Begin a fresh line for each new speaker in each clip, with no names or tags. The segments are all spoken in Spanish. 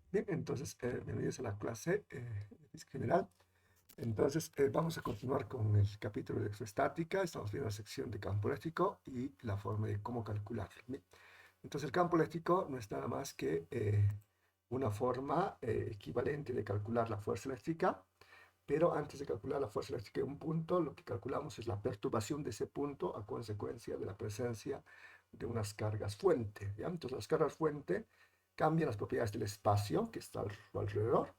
Bien, entonces, bienvenidos a la clase de física general. Entonces, vamos a continuar con el capítulo de electroestática. Estamos viendo la sección de campo eléctrico y la forma de cómo calcularlo. Bien, entonces, el campo eléctrico no es nada más que una forma equivalente de calcular la fuerza eléctrica, pero antes de calcular la fuerza eléctrica de un punto, lo que calculamos es la perturbación de ese punto a consecuencia de la presencia de unas cargas fuente, ¿ya? Entonces, las cargas fuente cambian las propiedades del espacio que está a su alrededor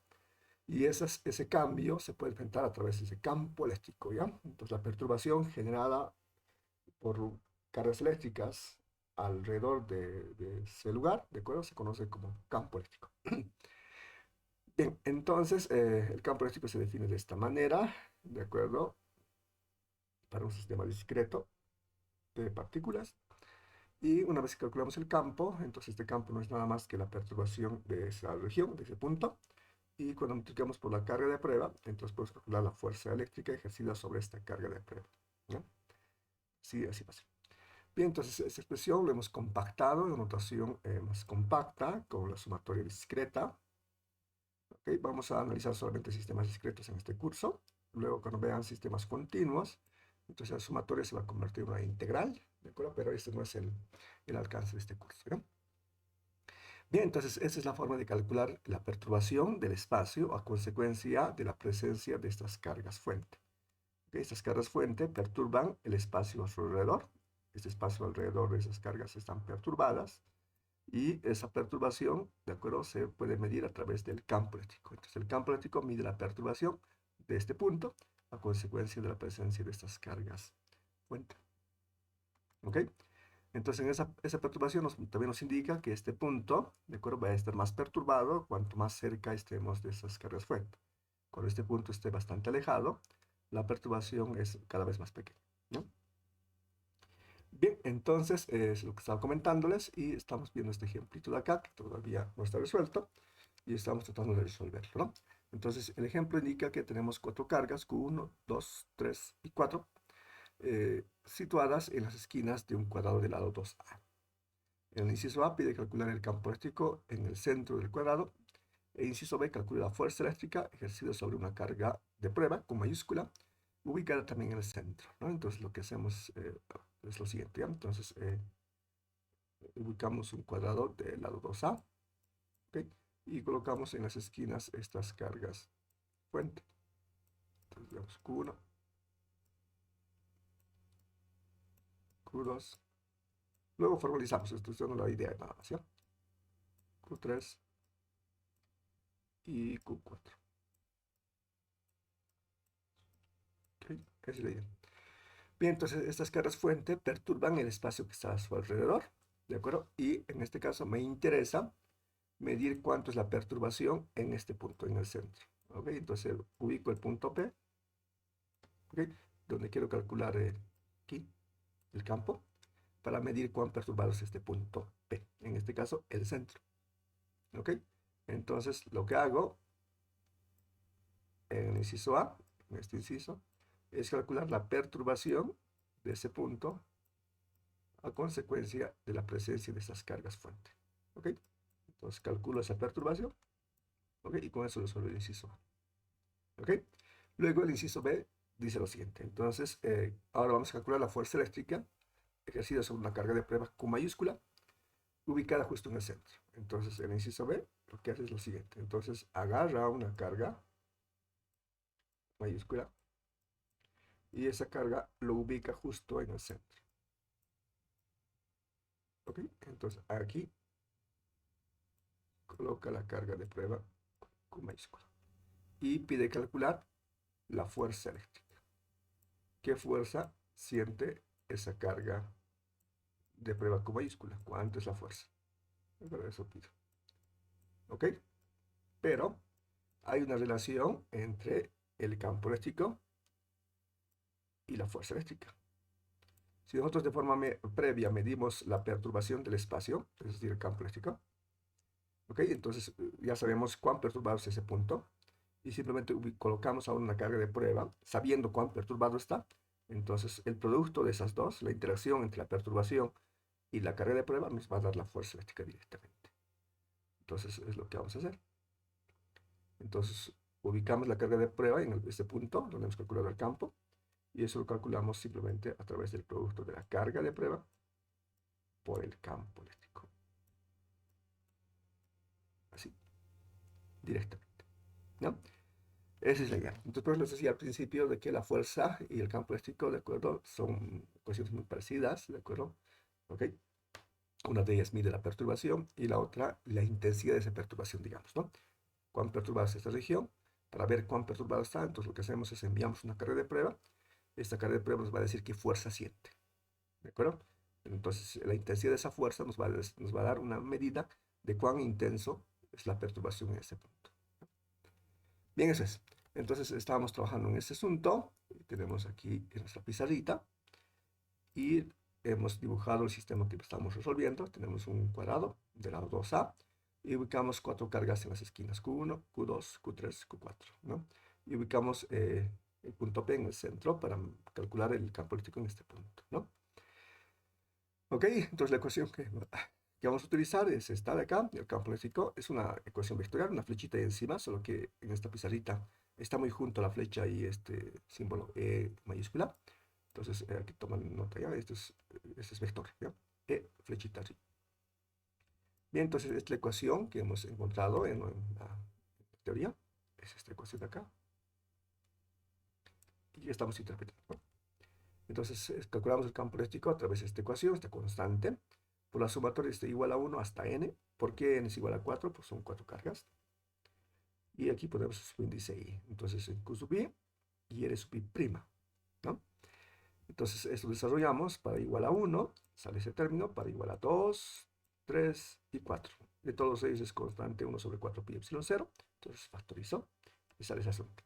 y ese cambio se puede enfrentar a través de ese campo eléctrico, ¿ya? Entonces, la perturbación generada por cargas eléctricas alrededor de ese lugar, ¿de acuerdo? Se conoce como campo eléctrico. Bien, entonces el campo eléctrico se define de esta manera, ¿de acuerdo? Para un sistema discreto de partículas. Y una vez que calculamos el campo, entonces este campo no es nada más que la perturbación de esa región, de ese punto. Y cuando multiplicamos por la carga de prueba, entonces podemos calcular la fuerza eléctrica ejercida sobre esta carga de prueba, ¿no? Sí, así pasa. Bien, entonces esta expresión lo hemos compactado en una notación más compacta, con la sumatoria discreta. ¿Ok? Vamos a analizar solamente sistemas discretos en este curso. Luego, cuando vean sistemas continuos, entonces la sumatoria se va a convertir en una integral, ¿de acuerdo? Pero este no es el alcance de este curso, ¿no? Bien, entonces esa es la forma de calcular la perturbación del espacio a consecuencia de la presencia de estas cargas fuente. ¿Ok? Estas cargas fuente perturban el espacio a su alrededor. Este espacio alrededor de esas cargas están perturbadas y esa perturbación, ¿de acuerdo? Se puede medir a través del campo eléctrico. Entonces el campo eléctrico mide la perturbación de este punto a consecuencia de la presencia de estas cargas fuente. ¿Ok? Entonces, en esa perturbación también nos indica que este punto, ¿de acuerdo? Va a estar más perturbado cuanto más cerca estemos de esas cargas fuente. Cuando este punto esté bastante alejado, la perturbación es cada vez más pequeña, ¿no? Bien, entonces es lo que estaba comentándoles y estamos viendo este ejemplito de acá que todavía no está resuelto y estamos tratando de resolverlo, ¿no? Entonces, el ejemplo indica que tenemos cuatro cargas, Q1, 2, 3 y 4, situadas en las esquinas de un cuadrado del lado 2A. El inciso A pide calcular el campo eléctrico en el centro del cuadrado. El inciso B calcula la fuerza eléctrica ejercida sobre una carga de prueba con mayúscula, ubicada también en el centro, ¿no? Entonces lo que hacemos es lo siguiente, ¿ya? Entonces ubicamos un cuadrado del lado 2A, ¿ok? Y colocamos en las esquinas estas cargas fuente. Entonces digamos Q1, Q2. Luego formalizamos, esto es solo la idea nada más, ¿ya? Q3 y Q4. ¿Ok? Esa es la idea. Bien, entonces estas cargas fuente perturban el espacio que está a su alrededor, ¿de acuerdo? Y en este caso me interesa medir cuánto es la perturbación en este punto, en el centro. ¿Ok? Entonces ubico el punto P, ¿ok? Donde quiero calcular aquí el campo para medir cuán perturbado es este punto P, en este caso el centro. ¿Ok? Entonces lo que hago en el inciso A, en este inciso, es calcular la perturbación de ese punto a consecuencia de la presencia de estas cargas fuente. ¿Ok? Entonces calculo esa perturbación, ¿ok? Y con eso resuelvo el inciso A. ¿Ok? Luego el inciso B dice lo siguiente. Entonces, ahora vamos a calcular la fuerza eléctrica ejercida sobre una carga de prueba Q mayúscula, ubicada justo en el centro. Entonces, el inciso B lo que hace es lo siguiente. Entonces, agarra una carga mayúscula y esa carga lo ubica justo en el centro. ¿Ok? Entonces, aquí coloca la carga de prueba Q mayúscula y pide calcular la fuerza eléctrica. ¿Qué fuerza siente esa carga de prueba con mayúscula? ¿Cuánto es la fuerza? Para eso pido. ¿Ok? Pero hay una relación entre el campo eléctrico y la fuerza eléctrica. Si nosotros de forma previa medimos la perturbación del espacio, es decir, el campo eléctrico, ¿ok? Entonces ya sabemos cuán perturbado es ese punto y simplemente colocamos ahora una carga de prueba sabiendo cuán perturbado está. Entonces el producto de esas dos, la interacción entre la perturbación y la carga de prueba, nos va a dar la fuerza eléctrica directamente. Entonces es lo que vamos a hacer. Entonces, ubicamos la carga de prueba en este punto donde hemos calculado el campo, y eso lo calculamos simplemente a través del producto de la carga de prueba por el campo eléctrico. Así, directamente, ¿no? Esa es la idea. Entonces, por eso les decía al principio de que la fuerza y el campo eléctrico, ¿de acuerdo? Son ecuaciones muy parecidas, ¿de acuerdo? ¿Ok? Una de ellas mide la perturbación y la otra la intensidad de esa perturbación, digamos, ¿no? Cuán perturbada está esta región. Para ver cuán perturbada está, entonces lo que hacemos es enviamos una carga de prueba. Esta carga de prueba nos va a decir qué fuerza siente, ¿de acuerdo? Entonces, la intensidad de esa fuerza nos va a dar una medida de cuán intenso es la perturbación en ese punto. Bien, eso es. Entonces, estábamos trabajando en ese asunto. Tenemos aquí en nuestra pizarrita y hemos dibujado el sistema que estamos resolviendo. Tenemos un cuadrado del lado 2A y ubicamos 4 cargas en las esquinas, Q1, Q2, Q3, Q4, ¿no? Y ubicamos el punto P en el centro para calcular el campo eléctrico en este punto, ¿no? Ok, entonces la ecuación que vamos a utilizar es esta de acá. El campo eléctrico es una ecuación vectorial, una flechita ahí encima, solo que en esta pizarrita está muy junto a la flecha y este símbolo E mayúscula. Entonces, aquí toman nota ya, este es vector, ¿ya? E, flechita así. Bien, entonces esta es la ecuación que hemos encontrado en la teoría. Es esta ecuación de acá. Y ya estamos interpretando, ¿no? Entonces, calculamos el campo eléctrico a través de esta ecuación, esta constante, por la sumatoria de igual a 1 hasta n. ¿Por qué n es igual a 4? Pues son 4 cargas. Y aquí ponemos su índice i. Entonces, en Q sub i y R sub i prima, ¿no? Entonces, esto lo desarrollamos para igual a 1, sale ese término, para igual a 2, 3 y 4. De todos ellos es constante 1 sobre 4 pi epsilon 0. Entonces, factorizo y sale ese asunto.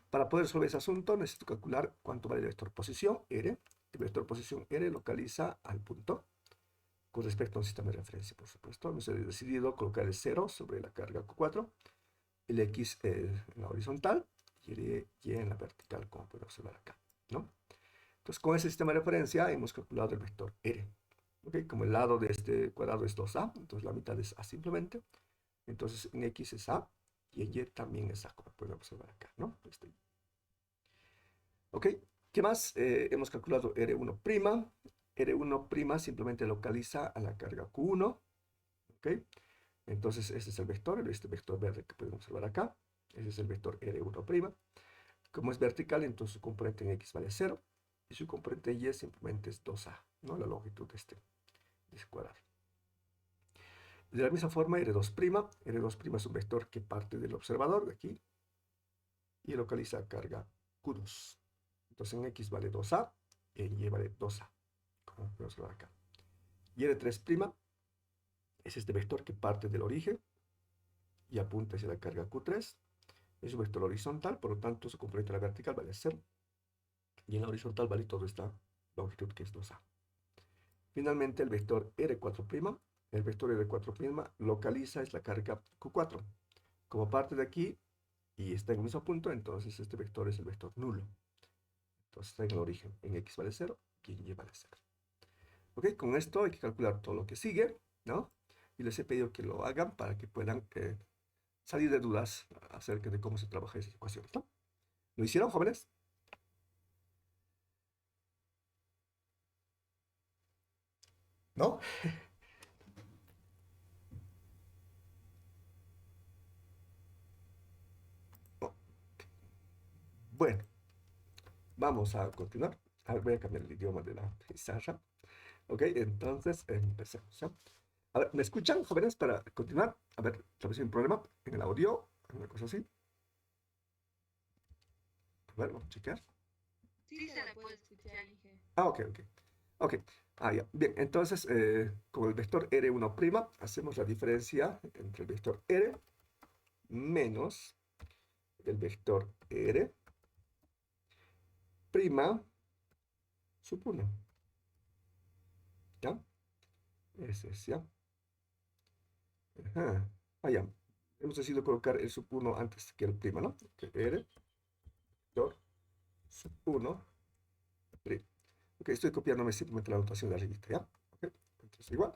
Para poder resolver ese asunto, necesito calcular cuánto vale el vector posición, R. El vector posición R localiza al punto con respecto a un sistema de referencia, por supuesto. Hemos decidido colocar el 0 sobre la carga Q4, el X en la horizontal y el Y en la vertical, como pueden observar acá, ¿no? Entonces, con ese sistema de referencia hemos calculado el vector R. ¿Okay? Como el lado de este cuadrado es 2A, entonces la mitad es A simplemente. Entonces, en X es A y en Y también es A, como pueden observar acá, ¿no? ¿Ok? ¿Qué más? Hemos calculado R1'. R1' simplemente localiza a la carga Q1. ¿Ok? Entonces, este es el vector, este vector verde que pueden observar acá. Ese es el vector R1'. Como es vertical, entonces su componente en X vale 0. Y su componente en Y simplemente es 2A, ¿no? La longitud de ese cuadrado. De la misma forma, R2'. R2' es un vector que parte del observador de aquí y localiza carga Q2. Entonces en X vale 2A y en Y vale 2A, como podemos ver acá. Y R3' es este vector que parte del origen y apunta hacia la carga Q3. Es un vector horizontal, por lo tanto su componente en la vertical vale 0. Y en la horizontal vale toda esta longitud que es 2A. Finalmente el vector R4', el vector R4' localiza es la carga Q4. Como parte de aquí y está en el mismo punto, entonces este vector es el vector nulo. Entonces está en el origen, en X vale 0 y en Y vale 0. Ok, con esto hay que calcular todo lo que sigue, ¿no? Y les he pedido que lo hagan para que puedan salir de dudas acerca de cómo se trabaja esas ecuaciones, ¿no? ¿Lo hicieron, jóvenes? ¿No? Oh, bueno, vamos a continuar. A ver, voy a cambiar el idioma de la pizarra. Ok, entonces empecemos, ¿ya? A ver, ¿me escuchan, jóvenes, para continuar? A ver, tal vez hay un problema en el audio, alguna cosa así. A ver, vamos a chequear.
Sí se la puede escuchar, Inge.
Ah, ok, ok. Ok, ya. Bien, entonces, con el vector R1', hacemos la diferencia entre el vector R menos el vector R prima sub 1. ¿Ya? Ese es, ¿ya? Ajá. Ya. Hemos decidido colocar el sub 1 antes que el prima, ¿no? Que R, vector, sub 1, prima. Ok, estoy copiándome simplemente la notación de arribita, ¿ya? Ok, entonces igual.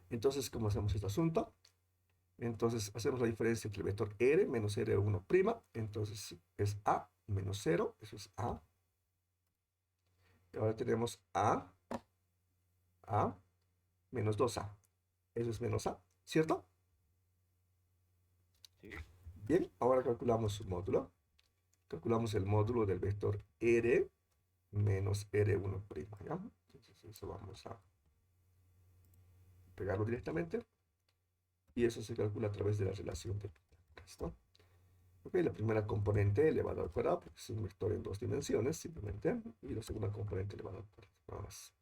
Entonces, ¿cómo hacemos este asunto? Entonces hacemos la diferencia entre el vector R menos R1'. Entonces es A menos 0, eso es A. Y ahora tenemos A menos 2A. Eso es menos A, ¿cierto?
Sí.
Bien, ahora calculamos su módulo. Calculamos el módulo del vector R menos R1', ¿ya? Entonces eso vamos a pegarlo directamente. Y eso se calcula a través de la relación de Pitágoras, ¿no? Ok, la primera componente elevado al cuadrado, porque es un vector en 2 dimensiones, simplemente. Y la segunda componente elevado al cuadrado, nada más.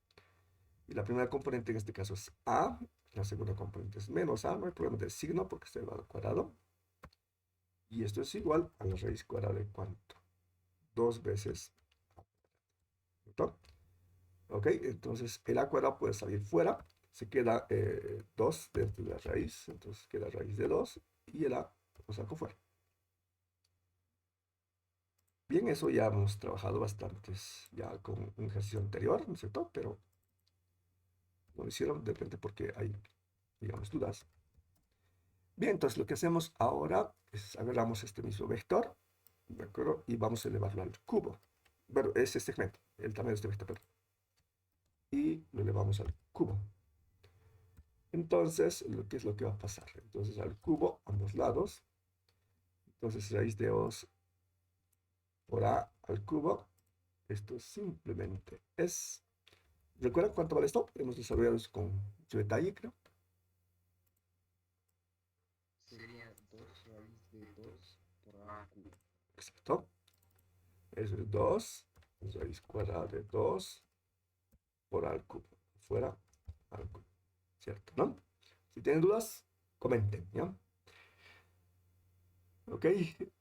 Y la primera componente en este caso es A. La segunda componente es menos A. No hay problema del signo porque está elevado al cuadrado. Y esto es igual a la raíz cuadrada de ¿cuánto? 2 veces A. ¿Cierto? Ok, entonces el A cuadrado puede salir fuera. Se queda 2 dentro de la raíz. Entonces queda raíz de 2 y el A lo saco fuera. Bien, eso ya hemos trabajado bastantes ya con un ejercicio anterior, ¿no es cierto? Pero no lo hicieron de repente porque hay, digamos, dudas. Bien, entonces lo que hacemos ahora es agarramos este mismo vector, ¿de acuerdo? Y vamos a elevarlo al cubo. Bueno, es este segmento, el tamaño de este vector, perdón. Y lo elevamos al cubo. Entonces, ¿qué es lo que va a pasar? Entonces, al cubo, ambos lados. Entonces, raíz de 2 por A al cubo. Esto simplemente es... ¿Recuerdan cuánto vale esto? Hemos desarrollado eso con mucho detalle, creo.
Sería 2 raíz de 2 por A cubo.
Exacto. Eso es 2 raíz cuadrada de 2 por A al cubo. Fuera al cubo. ¿Cierto? ¿No? Si tienen dudas, comenten, ¿ya? Ok,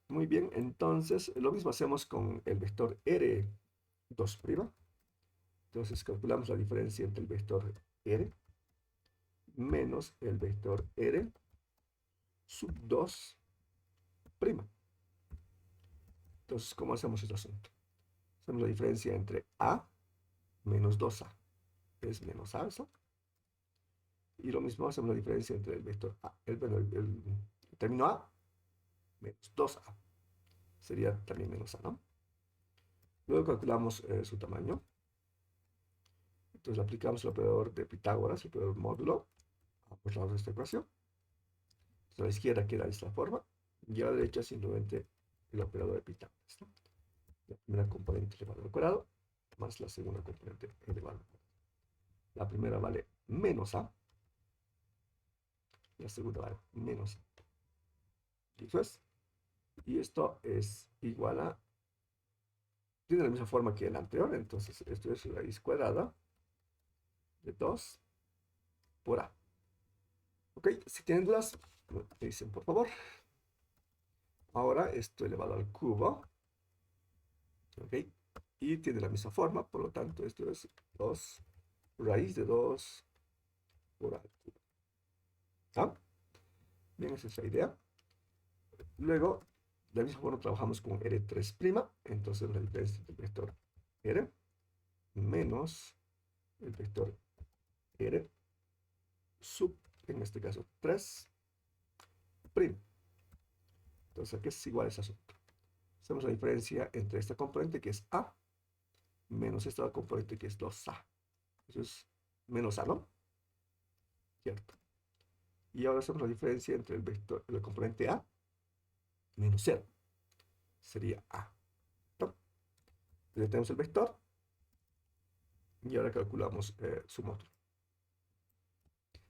muy bien. Entonces, lo mismo hacemos con el vector R2'. Entonces, calculamos la diferencia entre el vector R menos el vector R sub 2'. Entonces, ¿cómo hacemos este asunto? Hacemos la diferencia entre A menos 2A. Es menos A eso. Y lo mismo hacemos la diferencia entre el vector A, el término A menos 2A. Sería también menos A, ¿no? Luego calculamos su tamaño. Entonces aplicamos el operador de Pitágoras, el operador módulo, a ambos lados de esta ecuación. Entonces, a la izquierda queda de esta forma y a la derecha simplemente el operador de Pitágoras, ¿no? La primera componente elevado al cuadrado más la segunda componente elevado al cuadrado. La primera vale menos A, la segunda vale menos A. Eso es. Y esto es igual a... Tiene la misma forma que el anterior, entonces esto es raíz cuadrada de 2 por A. Ok, si tienen dudas, me dicen por favor. Ahora esto elevado al cubo. Ok, y tiene la misma forma, por lo tanto esto es 2 raíz de 2 por A al cubo. ¿Ah? Bien, esa es la idea. Luego, de la misma forma trabajamos con R3', entonces la diferencia entre el vector R menos el vector R sub, en este caso 3'. Entonces aquí es igual a ese asunto. Hacemos la diferencia entre esta componente que es A menos esta componente que es 2A. Eso es menos A, ¿no? Cierto. Y ahora hacemos la diferencia entre el vector, la componente A menos 0. Sería A, ¿no? Entonces tenemos el vector y ahora calculamos su módulo.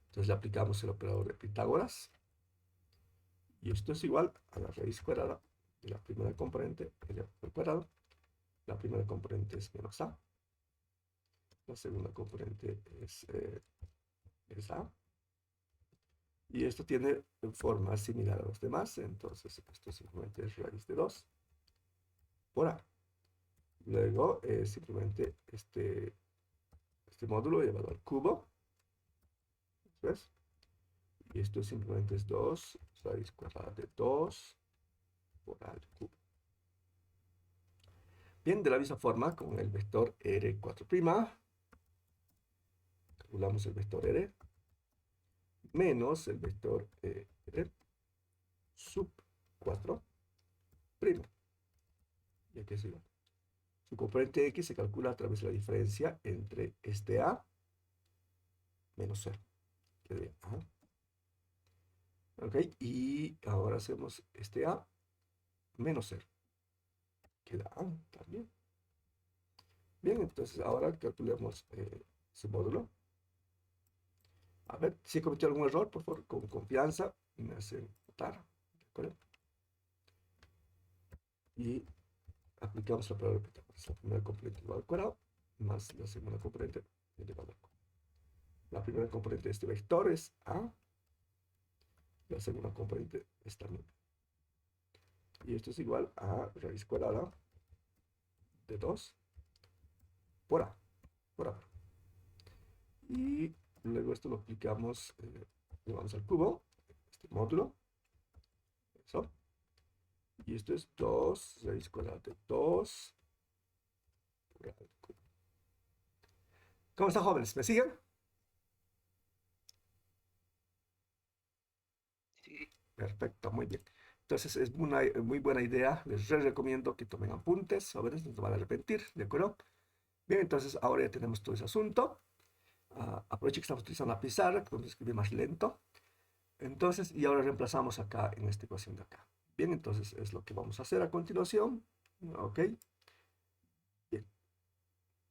Entonces le aplicamos el operador de Pitágoras y esto es igual a la raíz cuadrada de la primera componente elevado al cuadrado. La primera componente es menos A. La segunda componente es A. Y esto tiene forma similar a los demás, entonces esto simplemente es raíz de 2 por A. Luego simplemente este módulo llevado al cubo. ¿Ves? Y esto simplemente es 2 raíz cuadrada de 2 por A al cubo. Bien, de la misma forma con el vector R4', calculamos el vector R menos el vector R componente X se calcula a través de la diferencia entre este A menos 0. Queda bien. Ajá. Ok, y ahora hacemos este A menos 0. Queda A también. Bien, entonces ahora calculemos su módulo. A ver, si he cometido algún error, por favor, con confianza, me hacen notar. ¿De acuerdo? Y aplicamos la prueba de Pitágoras. La primera componente igual al cuadrado, más la segunda componente elevado al cuadrado. La primera componente de este vector es A, la segunda componente es también B. Y esto es igual a raíz cuadrada de 2 por A, por A. Y luego esto lo aplicamos, llevamos al cubo, este módulo, eso. Y esto es 2 raíz cuadrada de 2 por A al cubo. ¿Cómo están, jóvenes? ¿Me siguen?
Sí.
Perfecto, muy bien. Entonces es una muy buena idea. Les recomiendo que tomen apuntes, jóvenes, no se van a arrepentir, ¿de acuerdo? Bien, entonces ahora ya tenemos todo ese asunto. Aprovecho que estamos utilizando la pizarra, que podemos escribir más lento. Entonces, y ahora reemplazamos acá en esta ecuación de acá. Bien, entonces es lo que vamos a hacer a continuación. Ok. Bien.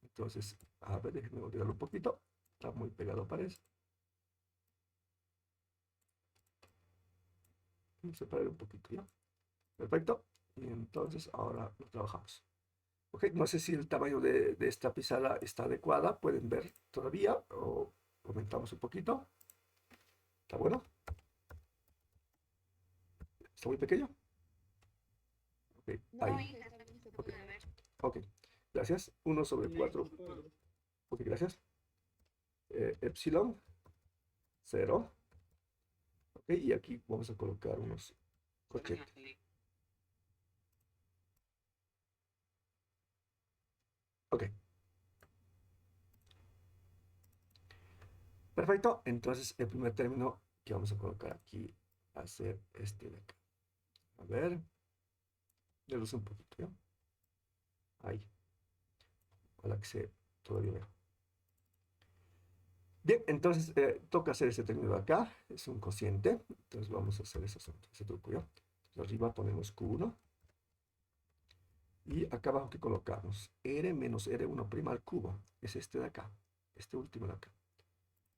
Entonces, a ver, déjenme olvidarlo un poquito. Está muy pegado, parece. Vamos a separar un poquito ya. Perfecto. Y entonces ahora lo trabajamos. Ok, no sé si el tamaño de esta pizarra está adecuada. Pueden ver todavía o aumentamos un poquito. ¿Está bueno? ¿Está muy pequeño? Ok,
No,
ahí.
Inge, está bien, se
Ok,
puede ver.
ok. Gracias. 1 sobre
Sí,
4.
sí puedo.
Ok, gracias. Epsilon, 0. Ok, y aquí vamos a colocar unos corchetes. Ok, perfecto. Entonces, el primer término que vamos a colocar aquí va a ser este de acá. A ver, le luce un poquito, ¿ya? Ahí. Ojalá que se todavía vea. Bien, entonces toca hacer este término de acá. Es un cociente. Entonces vamos a hacer ese truco, ¿ya? Entonces, arriba ponemos Q1. Y acá abajo que colocamos R menos R1' al cubo. Es este de acá. Este último de acá.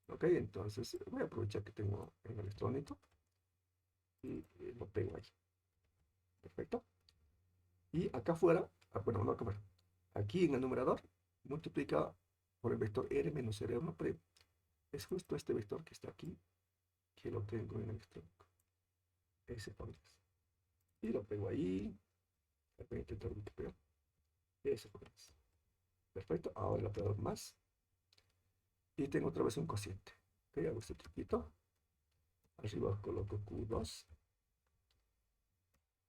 Ok, entonces voy a aprovechar que tengo el electrónico y lo pego ahí. Perfecto. Y acá afuera, bueno, no acá afuera. Aquí en el numerador, multiplica por el vector R menos R1'. Es justo este vector que está aquí, que lo tengo en el electrónico. Ese fórmula. Y lo pego ahí. Voy a intentar multiplicar. Ese fórmula. Perfecto. Ahora el operador más. Y tengo otra vez un cociente. Ok, hago este truquito. Arriba coloco Q2.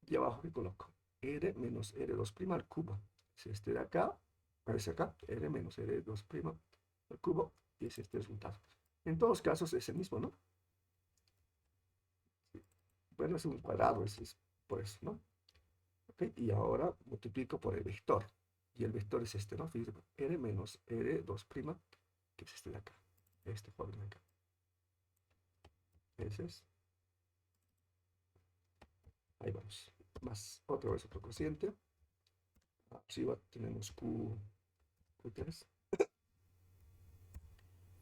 Y abajo que coloco R menos R2' al cubo. Es este de acá, aparece acá, R menos R2' al cubo, y es este resultado. En todos casos es el mismo, ¿no? Bueno, es un cuadrado, es por eso, ¿no? Ok, y ahora multiplico por el vector. Y el vector es este, ¿no? Fíjense, R menos R2', que es este de acá. Este fórmula de acá. Ese es. Ahí vamos. Más otra vez otro cociente. Arriba tenemos Q3.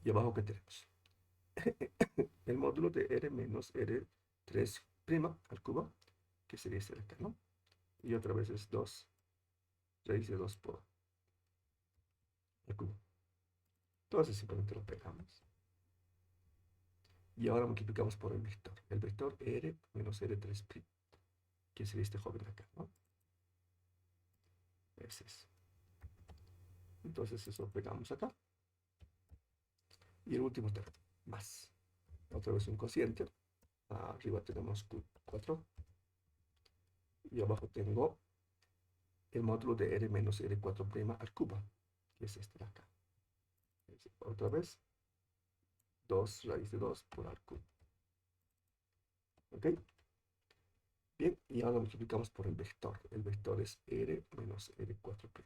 Y abajo, ¿qué tenemos? El módulo de R menos R3' al cubo, que sería este de acá, ¿no? Y otra vez es 2 raíz de 2 por el cubo. Entonces simplemente lo pegamos. Y ahora multiplicamos por el vector. El vector R menos R3', que sería este joven de acá, ¿no? Ese es. Entonces eso lo pegamos acá. Y el último término, más. Otra vez un cociente. Arriba tenemos Q4. Y abajo tengo el módulo de R menos R4' al cubo, que es este de acá. Otra vez, 2 raíz de 2 por al cubo. ¿Ok? Bien, y ahora multiplicamos por el vector. El vector es R menos R4'.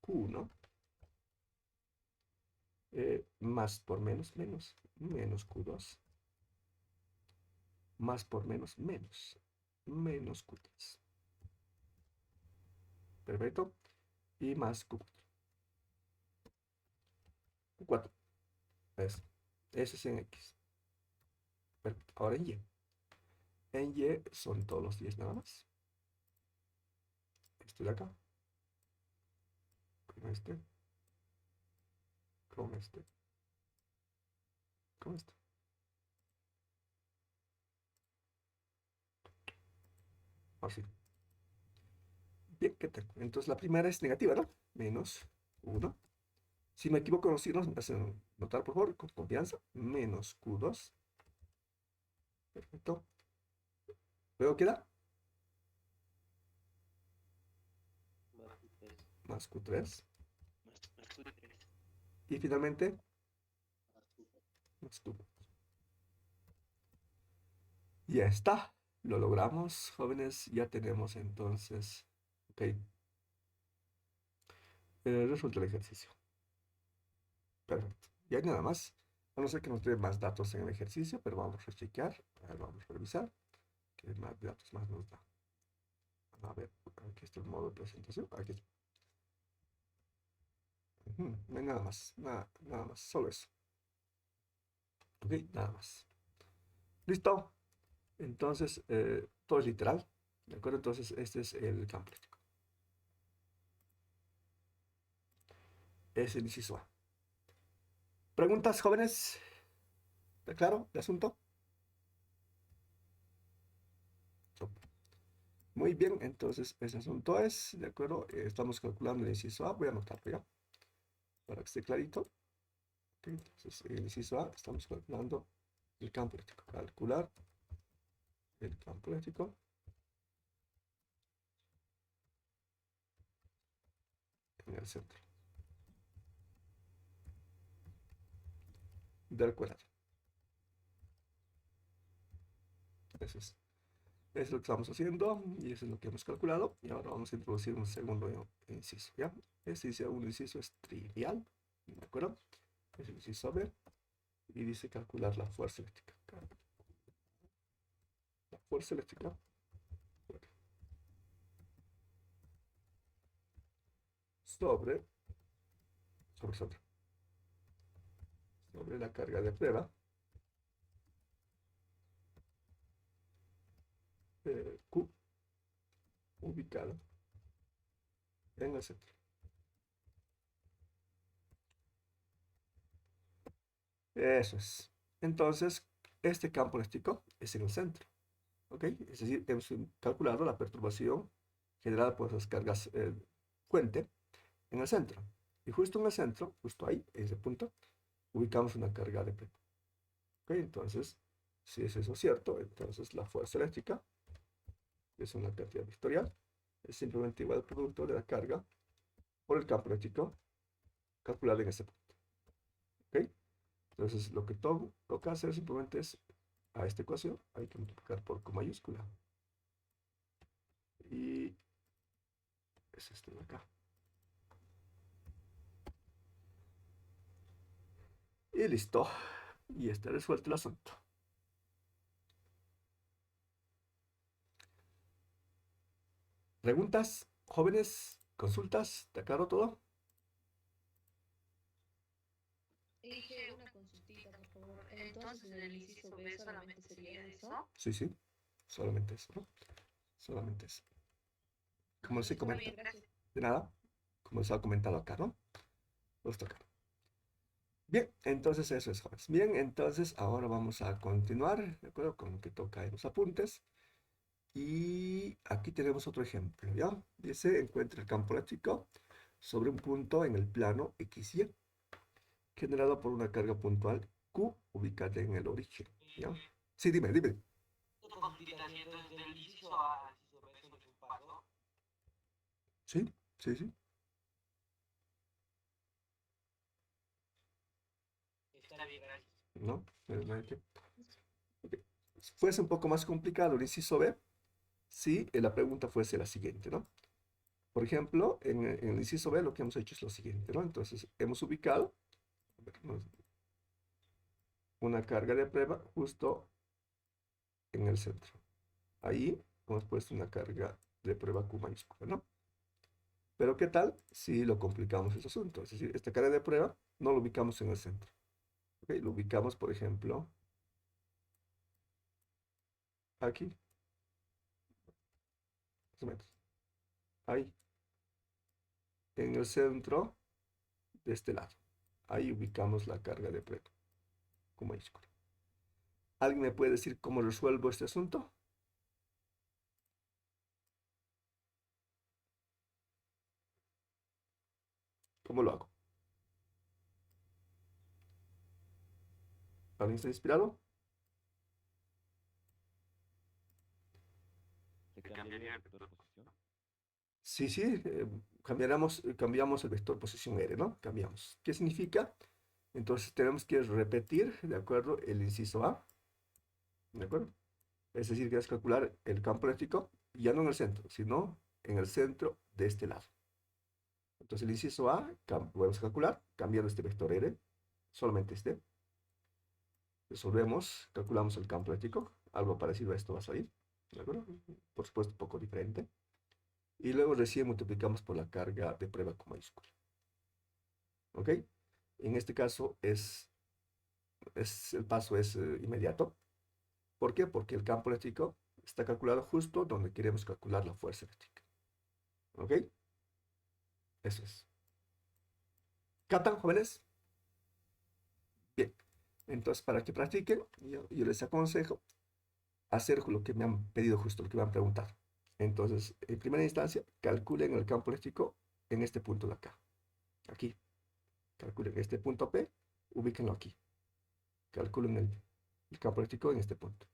Q1 más por menos, menos, menos Q2 más por menos, menos, menos Q3. Perfecto. Y más Q4. Q4. Ese es en X. Perfecto. Ahora en Y. En Y son todos los 10 nada más. Este de acá. Con este. Con este. Con este. Así. Bien, ¿qué tal? Entonces la primera es negativa, ¿no? Menos 1. Si me equivoco en los signos, me hacen notar, por favor, con confianza. Menos Q2. Perfecto. Luego queda
Más Q3.
más Q3.
Más Q3.
Y finalmente,
Más Q4.
más Q4. Ya está. Lo logramos, jóvenes. Ya tenemos entonces. Ok. Resulta el ejercicio. Perfecto. Y hay nada más. A no ser que nos dé más datos en el ejercicio, pero vamos a chequear. A ver, vamos a revisar. ¿Qué más datos más nos da? A ver, aquí está el modo de presentación. Aquí está. No hay nada más. Nada más. Solo eso. Ok, nada más. ¿Listo? Entonces, todo es literal. ¿De acuerdo? Entonces, este es el campo práctico. Es el inciso A. ¿Preguntas, jóvenes? ¿Está claro el asunto? Muy bien, entonces ese asunto es, ¿de acuerdo? Estamos calculando el inciso A. Voy a anotarlo ya, para que esté clarito. Ok, entonces, el inciso A, estamos calculando el campo eléctrico. Calcular el campo eléctrico en el centro del cuadrado. Eso es lo que estamos haciendo y eso es lo que hemos calculado. Y ahora vamos a introducir un segundo inciso, ¿ya? Este segundo inciso es trivial, ¿de acuerdo? Es el inciso B y dice calcular la fuerza eléctrica. La fuerza eléctrica sobre, sobre la carga de prueba Q ubicada en el centro. Eso es. Entonces, este campo eléctrico es en el centro. ¿Ok? Es decir, hemos calculado la perturbación generada por esas cargas fuente en el centro. Y justo en el centro, justo ahí, en ese punto, ubicamos una carga de prueba. ¿Ok? Entonces, si es eso cierto, entonces la fuerza eléctrica, que es una cantidad vectorial, es simplemente igual al producto de la carga por el campo eléctrico calculado en ese punto. ¿Ok? Entonces, lo que toca hacer simplemente es, a esta ecuación, hay que multiplicar por Q mayúscula. Y es esto de acá. Y listo. Y está resuelto el asunto. ¿Preguntas, jóvenes? ¿Consultas? ¿Te aclaro todo?
Dije una consultita, por favor. Entonces, en el inciso B solamente sería eso.
Sí, sí. Solamente eso, ¿no? Solamente eso. Como les he
Está
comentado.
bien, gracias.
De nada. Como les ha comentado acá, ¿no? Justo acá. Bien, entonces eso es, jóvenes. Bien, entonces ahora vamos a continuar, ¿de acuerdo? Con lo que toca en los apuntes. Y aquí tenemos otro ejemplo, ¿ya? Dice, encuentra el campo eléctrico sobre un punto en el plano XY, generado por una carga puntual Q ubicada en el origen, ¿ya? Sí, dime.
Otra consultita, si entonces del inciso A al inciso B solo es un paso.
Sí.
Está bien, gracias.
¿No? No hay que- ok. Fuese un poco más complicado el inciso B, si la pregunta fuese la siguiente, ¿no? Por ejemplo, en el inciso B lo que hemos hecho es lo siguiente, ¿no? Entonces, hemos ubicado a ver, una carga de prueba justo en el centro. Ahí hemos puesto una carga de prueba Q mayúscula, ¿no? Pero ¿qué tal si lo complicamos ese asunto? Es decir, esta carga de prueba no lo ubicamos en el centro. ¿Ok? Lo ubicamos, por ejemplo, aquí, más o menos. Ahí, en el centro de este lado. Ahí ubicamos la carga de prueba con mayúscula. ¿Alguien me puede decir cómo resuelvo este asunto? ¿Cómo lo hago? ¿Alguien está inspirado?
¿Se cambiaría el vector de posición?
Sí, sí, cambiamos el vector posición R, ¿no? Cambiamos. ¿Qué significa? Entonces tenemos que repetir, ¿de acuerdo? El inciso A, ¿de acuerdo? Es decir, que es calcular el campo eléctrico, ya no en el centro, sino en el centro de este lado. Entonces el inciso A, podemos calcular, cambiando este vector R, solamente este. Resolvemos, calculamos el campo eléctrico, algo parecido a esto va a salir, ¿de acuerdo? Por supuesto, un poco diferente. Y luego recién multiplicamos por la carga de prueba con mayúscula. ¿Ok? En este caso el paso es inmediato. ¿Por qué? Porque el campo eléctrico está calculado justo donde queremos calcular la fuerza eléctrica. ¿Ok? Eso es. ¿Captan, jóvenes? Bien. Entonces, para que practiquen, yo les aconsejo hacer lo que me han pedido justo, lo que me han preguntado. Entonces, en primera instancia, calculen el campo eléctrico en este punto de acá. Aquí. Calculen este punto P, ubíquenlo aquí. Calculen el campo eléctrico en este punto.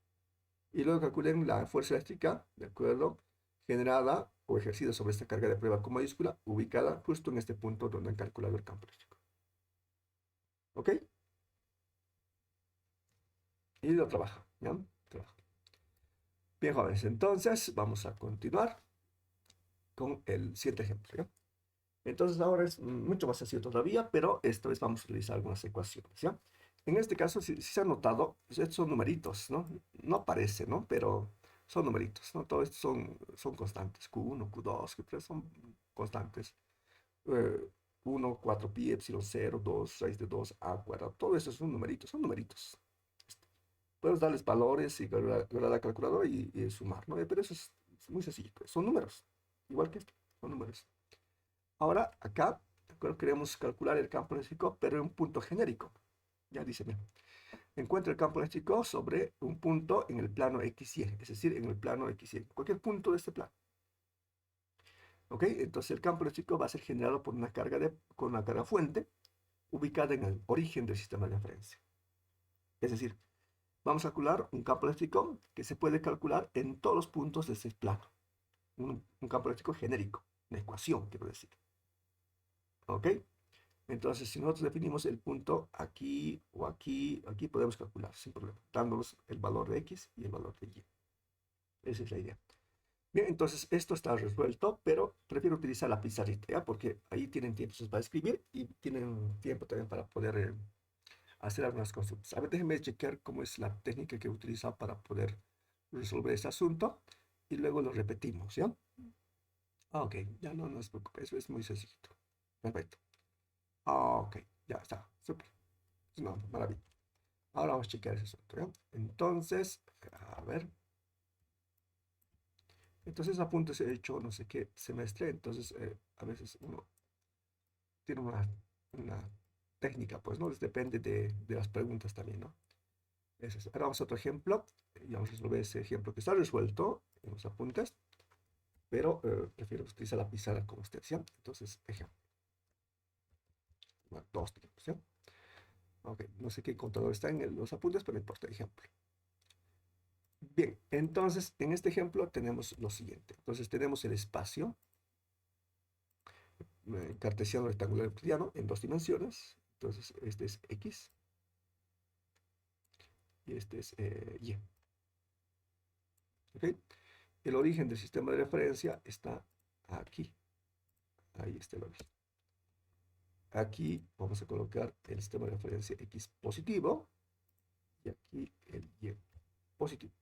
Y luego calculen la fuerza eléctrica, ¿de acuerdo? Generada o ejercida sobre esta carga de prueba con mayúscula, ubicada justo en este punto donde han calculado el campo eléctrico. ¿Ok? Y lo trabaja, ¿ya? Trabaja. Bien, jóvenes, entonces vamos a continuar con el siguiente ejemplo, ¿ya? Entonces ahora es mucho más sencillo todavía, pero esta vez vamos a utilizar algunas ecuaciones, ¿ya? En este caso, si se ha notado, pues estos son numeritos, ¿no? No aparece, ¿no? Pero son numeritos, ¿no? Todos estos son constantes, Q1, Q2, Q3 son constantes. 1, 4 pi, epsilon 0, 2, raíz de 2, a cuadrado, todo eso son numeritos, son numeritos. Puedes darles valores y guardar la calculadora y sumar, ¿no? Pero eso es muy sencillo, pues, son números, igual que esto, son números. Ahora, acá, ¿de acuerdo? Queremos calcular el campo eléctrico, pero en un punto genérico. Ya dice, bien, encuentra el campo eléctrico sobre un punto en el plano XY, es decir, en el plano XY, cualquier punto de este plano. ¿Ok? Entonces el campo eléctrico va a ser generado por con una carga fuente ubicada en el origen del sistema de referencia. Es decir, vamos a calcular un campo eléctrico que se puede calcular en todos los puntos de ese plano. Un campo eléctrico genérico, una ecuación, quiero decir. ¿Ok? Entonces, si nosotros definimos el punto aquí o aquí, aquí podemos calcular sin problema, dándonos el valor de X y el valor de Y. Esa es la idea. Bien, entonces esto está resuelto, pero prefiero utilizar la pizarrita, ¿ya? Porque ahí tienen tiempo para escribir y tienen tiempo también para poder hacer algunas consultas. A ver, déjenme chequear cómo es la técnica que he utilizado para poder resolver este asunto y luego lo repetimos, ¿ya? Ok, ya no se preocupe, eso es muy sencillo. Perfecto. Ok, ya está, súper. No, maravilla. Ahora vamos a chequear ese asunto, ¿ya? Entonces, a ver. Entonces apuntes he hecho no sé qué semestre, entonces a veces uno tiene una técnica, pues, ¿no? Depende de las preguntas también, ¿no? Eso es. Ahora vamos a otro ejemplo, y vamos a resolver ese ejemplo que está resuelto en los apuntes, pero prefiero utilizar la pizarra como ustedes, ¿ya? Entonces, ejemplo. Bueno, dos tenemos, ¿ya? Ok, no sé qué contador está en los apuntes, pero no importa, ejemplo. Bien, entonces en este ejemplo tenemos lo siguiente. Entonces tenemos el espacio cartesiano rectangular euclidiano en dos dimensiones. Entonces este es X y este es Y. ¿Ok? El origen del sistema de referencia está aquí. Ahí está el origen. Aquí vamos a colocar el sistema de referencia X positivo y aquí el Y positivo.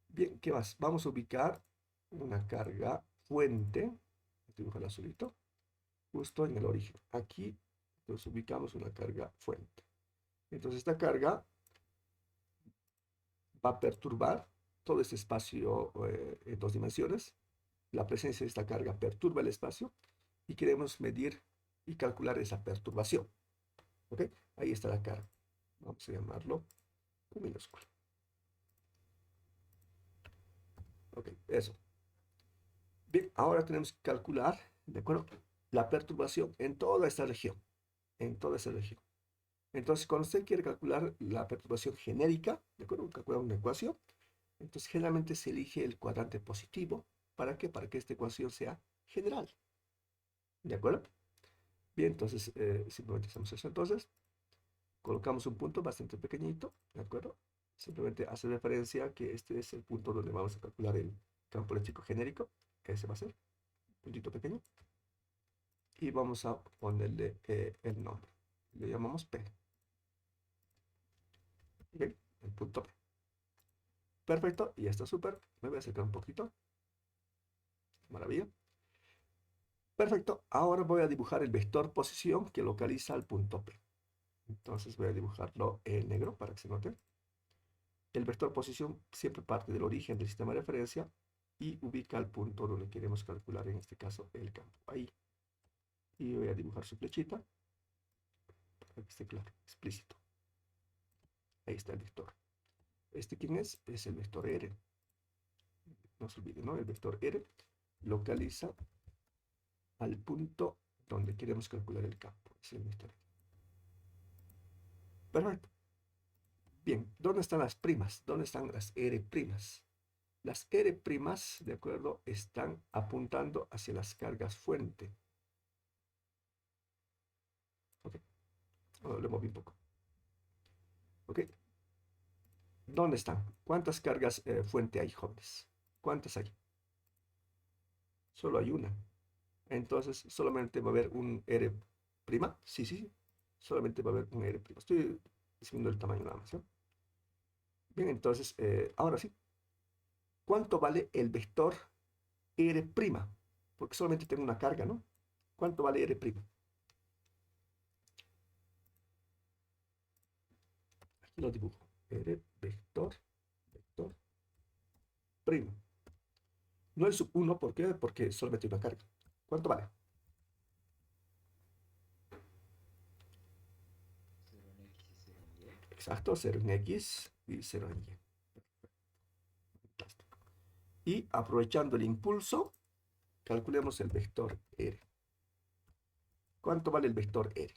Bien, ¿qué más? Vamos a ubicar una carga fuente, dibujar azulito, justo en el origen. Aquí nos ubicamos una carga fuente. Entonces esta carga va a perturbar todo este espacio en dos dimensiones. La presencia de esta carga perturba el espacio y queremos medir y calcular esa perturbación. ¿Ok? Ahí está la carga. Vamos a llamarlo Q minúsculo. Ok, eso. Bien, ahora tenemos que calcular, ¿de acuerdo? La perturbación en toda esta región. En toda esa región. Entonces, cuando usted quiere calcular la perturbación genérica, ¿de acuerdo? Calcular una ecuación. Entonces, generalmente se elige el cuadrante positivo. ¿Para qué? Para que esta ecuación sea general. ¿De acuerdo? Bien, entonces simplemente hacemos eso. Entonces, colocamos un punto bastante pequeñito, ¿de acuerdo? Simplemente hace referencia a que este es el punto donde vamos a calcular el campo eléctrico genérico. Ese va a ser, un puntito pequeño. Y vamos a ponerle el nombre. Le llamamos P. Bien, el punto P. Perfecto, y ya está súper. Me voy a acercar un poquito. Maravilla. Perfecto, ahora voy a dibujar el vector posición que localiza el punto P. Entonces voy a dibujarlo en negro para que se note. El vector posición siempre parte del origen del sistema de referencia y ubica el punto donde queremos calcular, en este caso, el campo. Ahí. Y voy a dibujar su flechita para que esté claro, explícito. Ahí está el vector. ¿Este quién es? Es el vector R. No se olviden, ¿no? El vector R localiza al punto donde queremos calcular el campo. Es el vector R. Perfecto. Bien, ¿dónde están las primas? ¿Dónde están las R primas? Las R primas, de acuerdo, están apuntando hacia las cargas fuente. Ok, ahora le moví un poco. Ok, ¿dónde están? ¿Cuántas cargas fuente hay, jóvenes? ¿Cuántas hay? Solo hay una. Entonces, solamente va a haber un R prima. Sí, sí, sí. Solamente va a haber un R prima. Estoy diciendo el tamaño nada más, ¿no? Bien, entonces, ahora sí. ¿Cuánto vale el vector R prima? Porque solamente tengo una carga, ¿no? ¿Cuánto vale R prima? Aquí lo dibujo. R vector, vector prima. No el sub 1, ¿por qué? Porque solamente hay una carga. ¿Cuánto vale?
0 en X y 0 en Y.
Exacto, 0 en X y 0 en Y. Fantástico. Y aprovechando el impulso, calculemos el vector R. ¿Cuánto vale el vector R?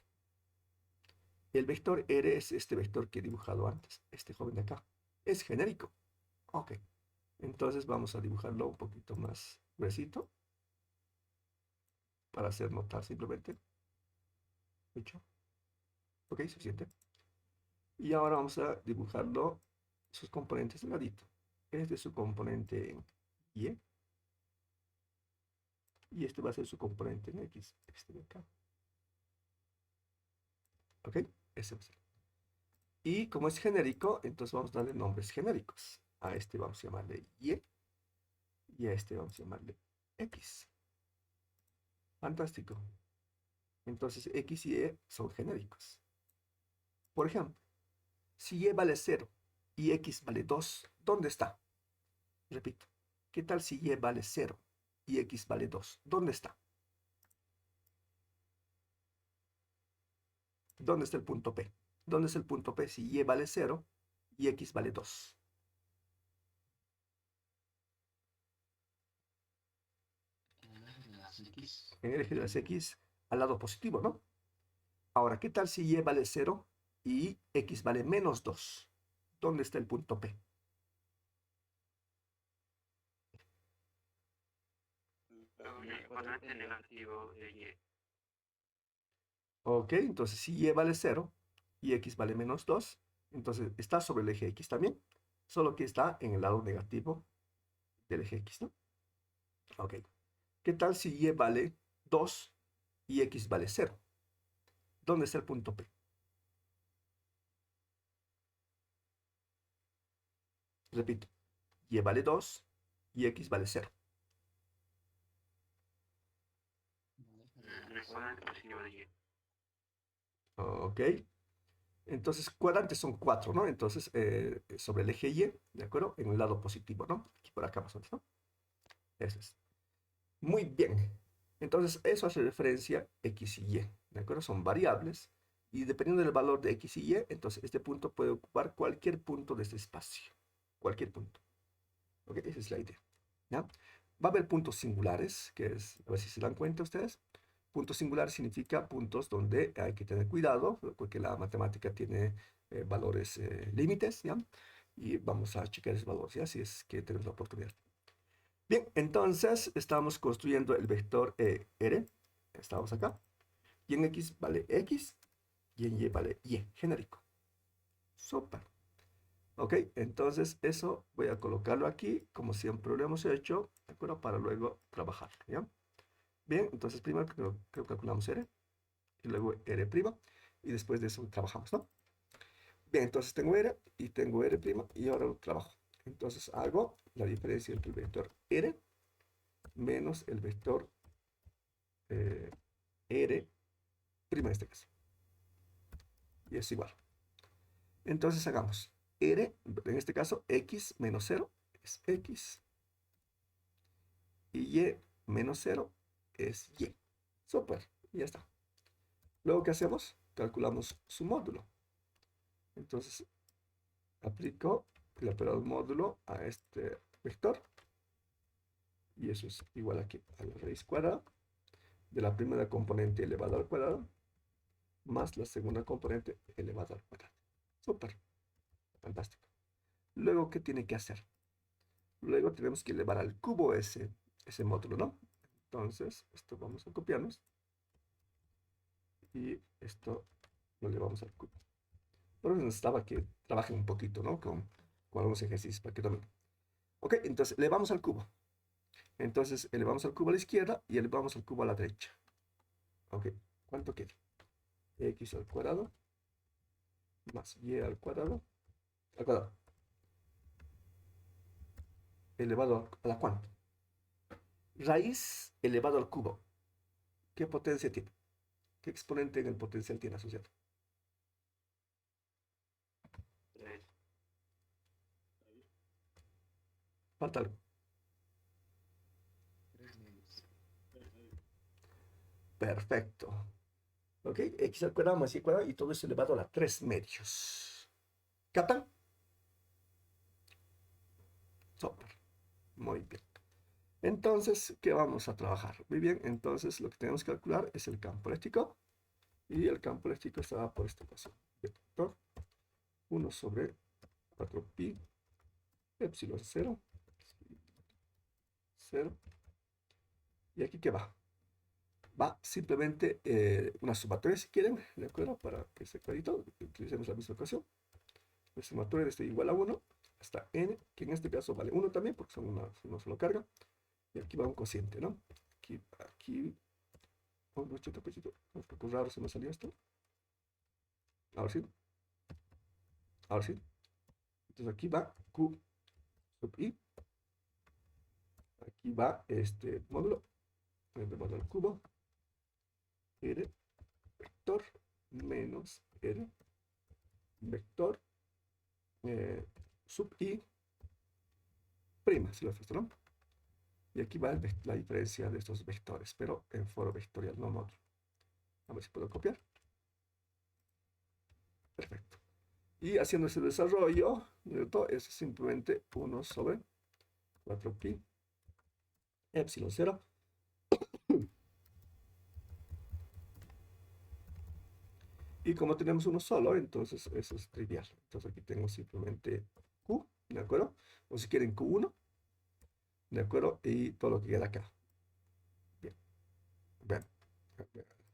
El vector R es este vector que he dibujado antes, este joven de acá. Es genérico. Ok. Entonces vamos a dibujarlo un poquito más gruesito para hacer notar simplemente. Hecho. Ok, suficiente. Y ahora vamos a dibujarlo sus componentes de ladito. Este es su componente en Y. Y este va a ser su componente en X. Este de acá. Ok, ese va a ser. Y como es genérico, entonces vamos a darle nombres genéricos. A este vamos a llamarle Y. Y a este vamos a llamarle X. Fantástico. Entonces X y Y son genéricos. Por ejemplo, si Y vale 0 y X vale 2, ¿dónde está? Repito, ¿qué tal si Y vale 0 y X vale 2? ¿Dónde está? ¿Dónde está el punto P? ¿Dónde es el punto P si Y vale 0 y X vale 2?
En las X.
En el eje de las X al lado positivo, ¿no? Ahora, ¿qué tal si Y vale 0 y X vale menos 2? ¿Dónde está el punto P?
En el cuadrante negativo de Y.
Ok, entonces si Y vale 0 y X vale menos 2, entonces está sobre el eje X también, solo que está en el lado negativo del eje X, ¿no? Ok. ¿Qué tal si Y vale 2 y x vale 0. ¿Dónde está el punto P? Repito, y vale 2 y x vale 0.
En el cuadrante positivo de Y.
Ok. Entonces, cuadrantes son 4, ¿no? Entonces, sobre el eje Y, ¿de acuerdo? En el lado positivo, ¿no? Aquí por acá más o menos, ¿no? Eso es. Muy bien. Entonces, eso hace referencia a X y Y, ¿de acuerdo? Son variables. Y dependiendo del valor de X y Y, entonces este punto puede ocupar cualquier punto de este espacio. Cualquier punto. ¿Ok? Esa es la idea. ¿Ya? Va a haber puntos singulares, que es, a ver si se dan cuenta ustedes. Puntos singulares significa puntos donde hay que tener cuidado, porque la matemática tiene valores límites, ¿ya? Y vamos a checar esos valores, ¿ya? Si es que tenemos la oportunidad. Bien, entonces estamos construyendo el vector R. Estamos acá. Y en X vale X y en Y vale Y, genérico. Súper. Ok, entonces eso voy a colocarlo aquí, como siempre lo hemos hecho, ¿de acuerdo? Para luego trabajar, ¿ya? Bien, entonces primero calculamos R, y luego R', y después de eso trabajamos, ¿no? Bien, entonces tengo R y tengo R', y ahora lo trabajo. Entonces hago la diferencia entre el vector R menos el vector R' en este caso. Y es igual. Entonces hagamos R, en este caso, X menos 0 es X. Y Y menos 0 es Y. Súper, y ya está. Luego, ¿qué hacemos? Calculamos su módulo. Entonces, aplico el operador módulo a este vector. Y eso es igual aquí a la raíz cuadrada de la primera componente elevado al cuadrado más la segunda componente elevado al cuadrado. Súper, fantástico. Luego, ¿qué tiene que hacer? Luego tenemos que elevar al cubo ese módulo, ¿no? Entonces, esto vamos a copiarnos. Y esto lo elevamos al cubo. Por eso necesitaba que trabajen un poquito, ¿no? Con algunos ejercicios para que dominen. Ok, entonces elevamos al cubo. Entonces elevamos al cubo a la izquierda y elevamos al cubo a la derecha. Ok, ¿cuánto queda? X al cuadrado más Y al cuadrado elevado a la cuánto. Raíz elevado al cubo. ¿Qué potencia tiene? ¿Qué exponente en el potencial tiene asociado?
3.
Falta algo.
3 medios.
Perfecto. Ok, X al cuadrado más Y al cuadrado y todo eso elevado a la 3 medios. ¿Captan? Súper. Muy bien. Entonces, ¿qué vamos a trabajar? Muy bien, entonces lo que tenemos que calcular es el campo eléctrico. Y el campo eléctrico está por esta ecuación. Vector 1 sobre 4pi epsilon 0. 0. ¿Y aquí qué va? Va simplemente una sumatoria si quieren, ¿de acuerdo? Para que sea clarito, utilicemos la misma ecuación. La sumatoria de este igual a 1 hasta n, que en este caso vale 1 también, porque son una sola carga. Y aquí va un cociente, ¿no? Aquí, un poquito raro se me salió esto. Ahora sí. Ahora sí. Entonces aquí va Q sub I. Aquí va este módulo. Elevado al cubo. R vector menos R vector sub I prima, si lo haces, ¿no? Y aquí va la diferencia de estos vectores, pero en foro vectorial, no módulo. A ver si puedo copiar. Perfecto. Y haciendo ese desarrollo, ¿cierto? Es simplemente 1 sobre 4pi epsilon 0. Y como tenemos uno solo, entonces eso es trivial. Entonces aquí tengo simplemente Q, ¿de acuerdo? O si quieren Q1, ¿de acuerdo? Y todo lo que queda acá. Bien. Bueno,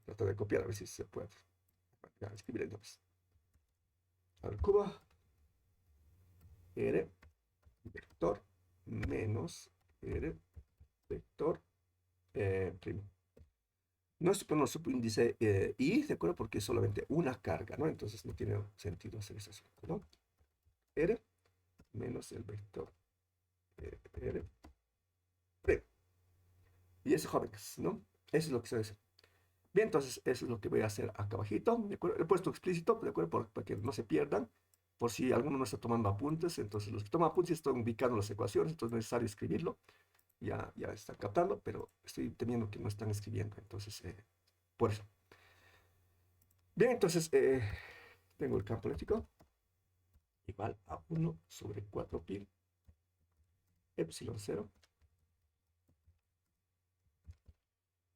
trato de copiar a ver si se puede. Ya, escribiré entonces. Al cubo, R vector menos R vector primo. nuestro subíndice I, ¿de acuerdo? Porque es solamente una carga, ¿no? Entonces no tiene sentido hacer ese asunto, ¿no? R menos el vector R'. Y eso, jóvenes, ¿no? Eso es lo que se hace. Bien, entonces eso es lo que voy a hacer acá abajito, ¿de acuerdo? He puesto explícito, ¿de acuerdo? Para que no se pierdan, por si alguno no está tomando apuntes. Entonces los que toman apuntes están ubicando las ecuaciones, entonces es necesario escribirlo. Ya están captando, pero estoy temiendo que no están escribiendo, entonces, por eso. Bien, entonces, tengo el campo eléctrico igual a 1/4 pi epsilon 0.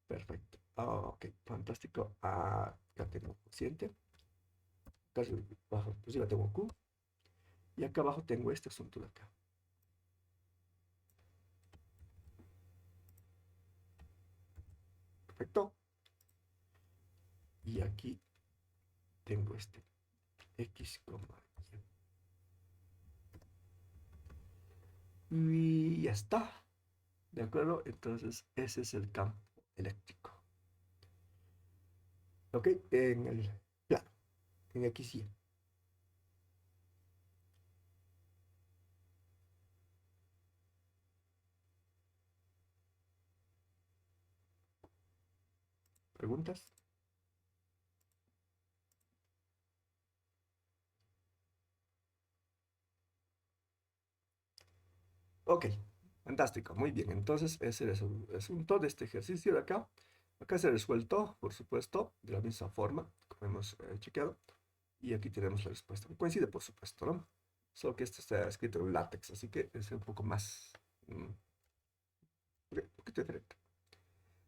Perfecto. Ok, fantástico. Acá tengo cociente. Acá abajo, pues ya tengo Q. Y acá abajo tengo este asunto de acá. Perfecto. Y aquí tengo este X, y ya está. ¿De acuerdo? Entonces, ese es el campo eléctrico. ¿Ok? En el plano, en X y Y. ¿Preguntas? Ok, fantástico, muy bien. Entonces, ese es el asunto de este ejercicio de acá. Acá se ha resuelto, por supuesto, de la misma forma, como hemos chequeado. Y aquí tenemos la respuesta. Coincide, por supuesto, ¿no? Solo que esto está escrito en látex, así que es un poco más, un poquito diferente.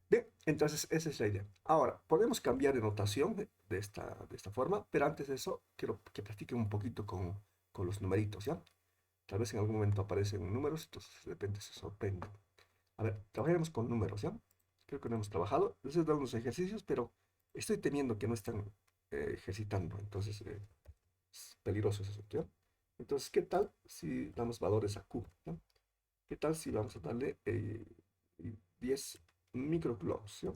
Bien, entonces esa es la idea. Ahora, podemos cambiar de notación de esta forma, pero antes de eso, quiero que practiquen un poquito con los numeritos, ¿ya? Tal vez en algún momento aparecen números, entonces de repente se sorprenden. A ver, trabajaremos con números, ¿ya? Creo que no hemos trabajado. Les he dado unos ejercicios, pero estoy temiendo que no están ejercitando, entonces es peligroso ese asunto, ¿ya? Entonces, ¿qué tal si damos valores a Q, ¿ya? ¿Qué tal si vamos a darle 10 microcoulombs, ¿ya?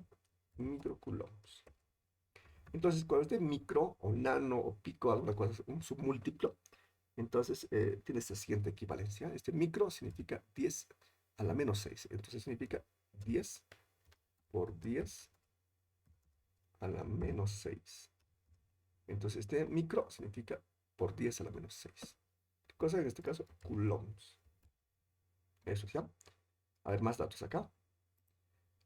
Microcoulombs. Entonces, cuando esté micro o nano o pico, alguna cosa, un submúltiplo, entonces tiene esta siguiente equivalencia. Este micro significa 10 a la menos 6. Entonces significa 10 por 10 a la menos 6. Entonces este micro significa por 10 a la menos 6. ¿Qué cosa en este caso? Coulombs. Eso, ¿ya? A ver, más datos acá.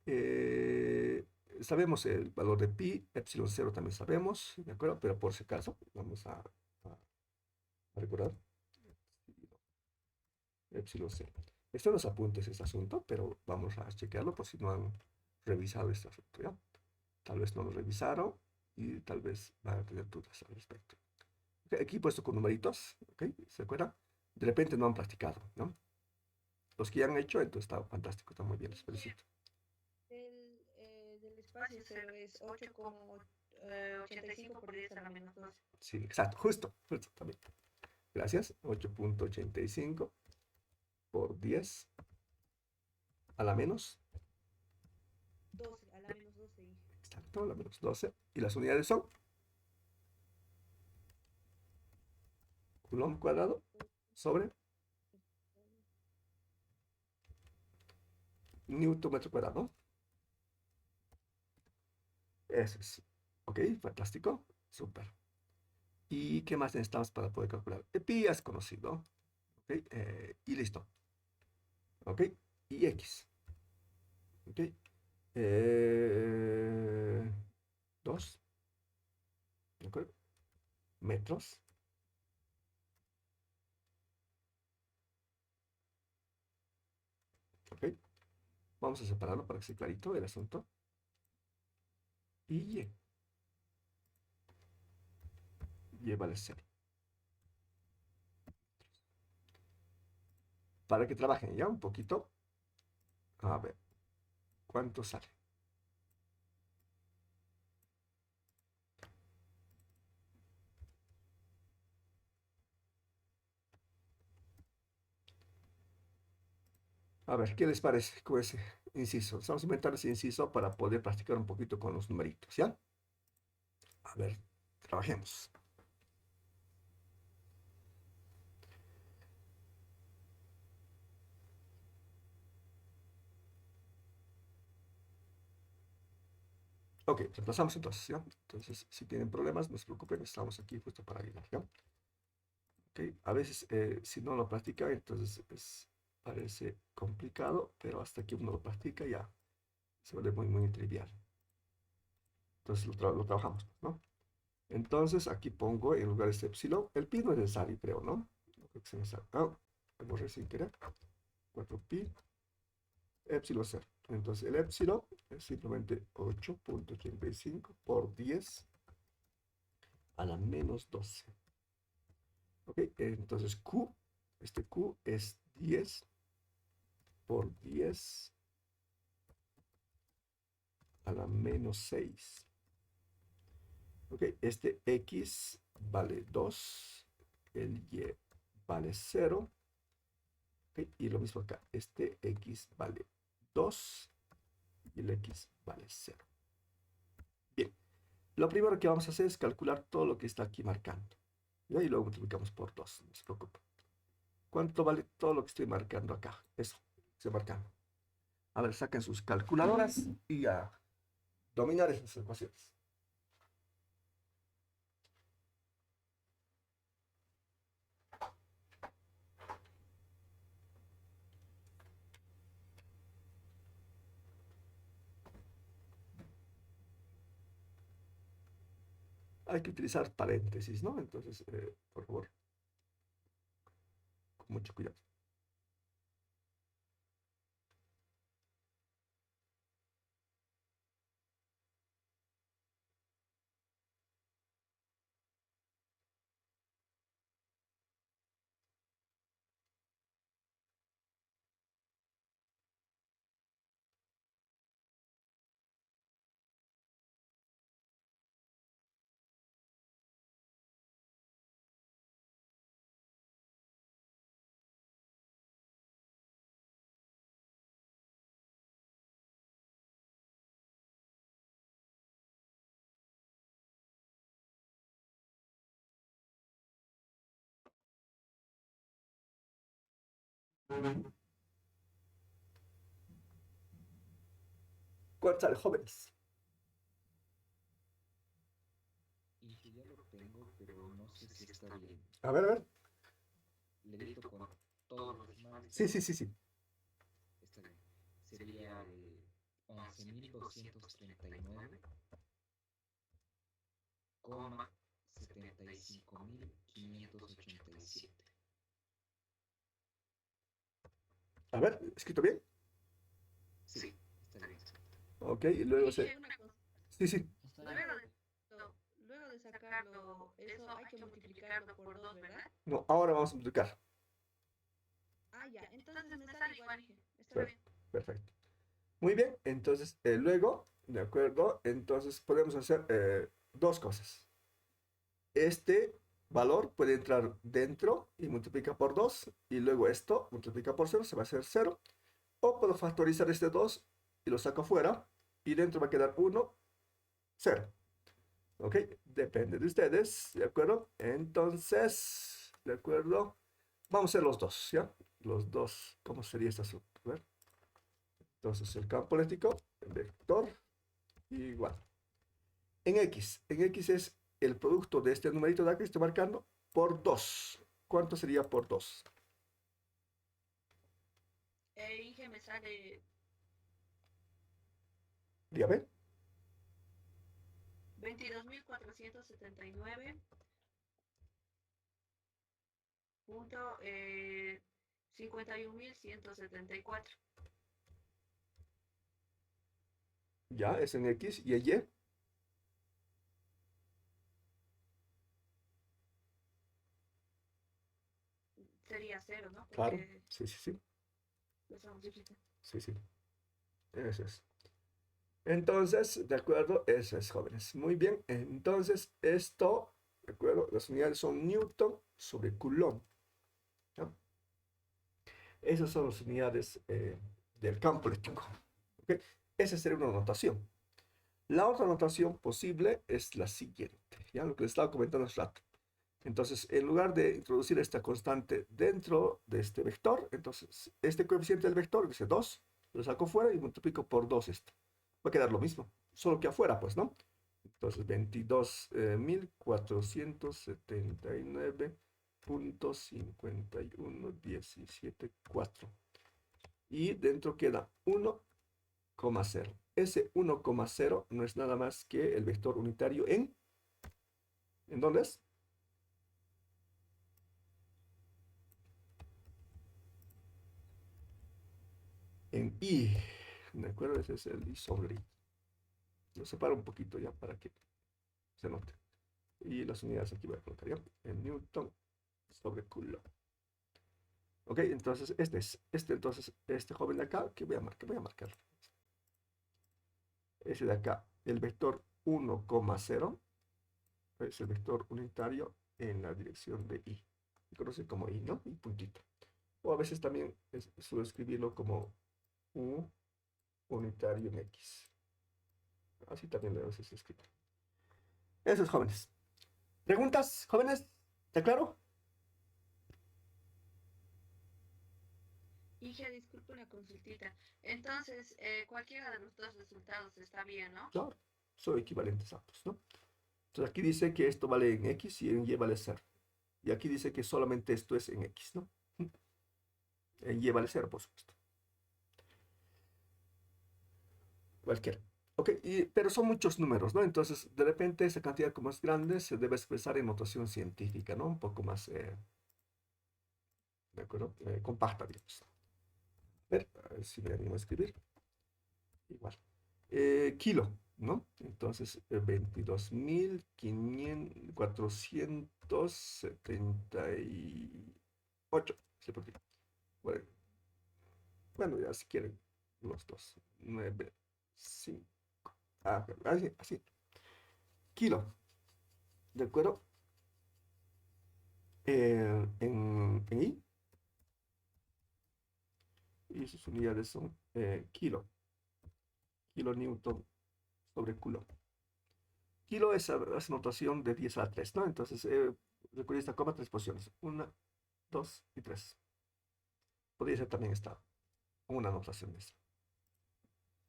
Eh, sabemos el valor de pi, epsilon 0 también sabemos, ¿de acuerdo? Pero por si acaso, vamos a recordar. Epsilon 0. Esto nos apuntes este asunto, pero vamos a chequearlo por si no han revisado este asunto, ¿ya? Tal vez no lo revisaron y tal vez van a tener dudas al respecto. Ok, aquí he puesto con numeritos, ¿ok? ¿Se acuerdan? De repente no han practicado, ¿no? Los que ya han hecho, entonces está fantástico, está muy bien, les felicito.
Del espacio cero es 8,85 por 10 a la menos 12.
Sí, exacto, justo también. Gracias. 8.85 por 10 a la menos.
12, a la menos 12.
Exacto, a la menos 12. Y las unidades son Coulomb cuadrado sobre Newton metro cuadrado. Eso es. Ok, fantástico. Súper. ¿Y qué más necesitamos para poder calcular? El pi es conocido. Ok, y listo. Ok, y x. Ok, 2. ¿De acuerdo? Metros. Ok, vamos a separarlo para que sea clarito el asunto. Y y vale 0. Para que trabajen ya un poquito. A ver, ¿cuánto sale? A ver, ¿qué les parece con ese inciso? Estamos inventando ese inciso para poder practicar un poquito con los numeritos, ¿ya? A ver, trabajemos. Ok, reemplazamos entonces, ¿ya? Entonces, si tienen problemas, no se preocupen, estamos aquí justo para ayudar, ¿ya? Ok, a veces, si no lo practica, entonces parece complicado, pero hasta que uno lo practica ya se vuelve muy, muy trivial. Entonces, lo trabajamos, ¿no? Entonces, aquí pongo en lugar de este epsilon, el pi no es necesario, creo, ¿no? No creo que sea necesario. Ah, lo borré sin querer. 4pi, epsilon 0. Entonces, el epsilon es simplemente 8.85 por 10 a la menos 12. Ok, entonces Q, este Q es 10 por 10 a la menos 6. Ok, este X vale 2, el Y vale 0. Ok, y lo mismo acá, este X vale 2 y el X vale 0. Bien, lo primero que vamos a hacer es calcular todo lo que está aquí marcando. ¿Ya? Y luego multiplicamos por 2, no se preocupen. ¿Cuánto vale todo lo que estoy marcando acá? Eso, estoy marcando. A ver, saquen sus calculadoras y a dominar esas ecuaciones. Hay que utilizar paréntesis, ¿no? Entonces, por favor, con mucho cuidado. ¿Cuánto sale, jóvenes?
Y que ya lo tengo, pero no sé si está bien.
A ver, a ver.
Le dicto con todos los decimales, ¿está
Sí,
bien?
sí, sí, sí.
Está bien. Sería 11.239, coma 75.587.
A ver, ¿escrito bien?
Sí, está bien escrito.
Ok, y luego se...
Elige una cosa.
Sí, sí.
Está bien.
Luego de sacarlo, eso hay que multiplicarlo por 2, ¿verdad?
No, ahora vamos a multiplicar.
Ah, ya. Entonces me sale igual, Inge. Está
Per-
bien.
Perfecto. Muy bien, entonces luego, ¿de acuerdo? Entonces podemos hacer dos cosas. Este valor puede entrar dentro y multiplica por 2 y luego esto multiplica por 0, se va a hacer 0. O puedo factorizar este 2 y lo saco fuera y dentro va a quedar 1, 0. ¿Ok? Depende de ustedes, ¿de acuerdo? Entonces, ¿de acuerdo? Vamos a hacer los dos, ¿ya? Los dos, ¿cómo sería este asunto? A ver. Entonces, el campo eléctrico, el vector, igual. En X es el producto de este numerito de aquí que estoy marcando por 2. ¿Cuánto sería por 2?
Inge me sale
Dígame.
22.479 punto 51.174.
Ya, es en X y en Y.
Sería 0, ¿no?
Claro,
Porque
sí, sí, sí.
eso multiplica.
Sí, sí. Eso es. Entonces, de acuerdo, eso es, jóvenes. Muy bien. Entonces, esto, de acuerdo, las unidades son Newton sobre Coulomb. ¿Ya? Esas son las unidades del campo eléctrico. ¿Ok? Esa sería una notación. La otra notación posible es la siguiente, ya lo que les estaba comentando hace rato. Entonces, en lugar de introducir esta constante dentro de este vector, entonces este coeficiente del vector, que es 2, lo saco fuera y multiplico por 2 esto. Va a quedar lo mismo, solo que afuera, pues, ¿no? Entonces, 22.479.5117.4. Y dentro queda 1,0. Ese 1,0 no es nada más que el vector unitario ¿en dónde es? En I. ¿De acuerdo? Ese es el I sobre I. Lo separo un poquito ya para que se note. Y las unidades aquí voy a colocar ya. En Newton sobre Coulomb. Ok, entonces este joven de acá, que voy a marcar, ese de acá, el vector 1,0 es el vector unitario en la dirección de I. Se conoce como I, ¿no? Y puntito. O a veces también suelo escribirlo como U unitario en X. Así también lo es escrito. Eso es, jóvenes. ¿Preguntas, jóvenes? ¿Está claro?
Hija, disculpe una consultita. Entonces, cualquiera de los dos resultados está bien, ¿no?
Claro, son equivalentes a ambos, ¿no? Entonces aquí dice que esto vale en X y en Y vale 0. Y aquí dice que solamente esto es en X, ¿no? En Y vale 0, por supuesto. Cualquiera. Ok, pero son muchos números, ¿no? Entonces, de repente, esa cantidad como es grande se debe expresar en notación científica, ¿no? Un poco más, ¿de acuerdo? Compacta, digamos. A ver si me animo a escribir. Igual. Kilo, ¿no? Entonces, 22.478. Bueno, bueno, ya si quieren, los dos. 9, 5. Así, así. Kilo, ¿de acuerdo? En I, y sus unidades son kilonewton sobre coulomb. Kilo es notación de 10 a la 3, ¿no? Entonces, recuerda esta coma, 3 posiciones. 1, 2 y 3. Podría ser también esta, una notación de esta.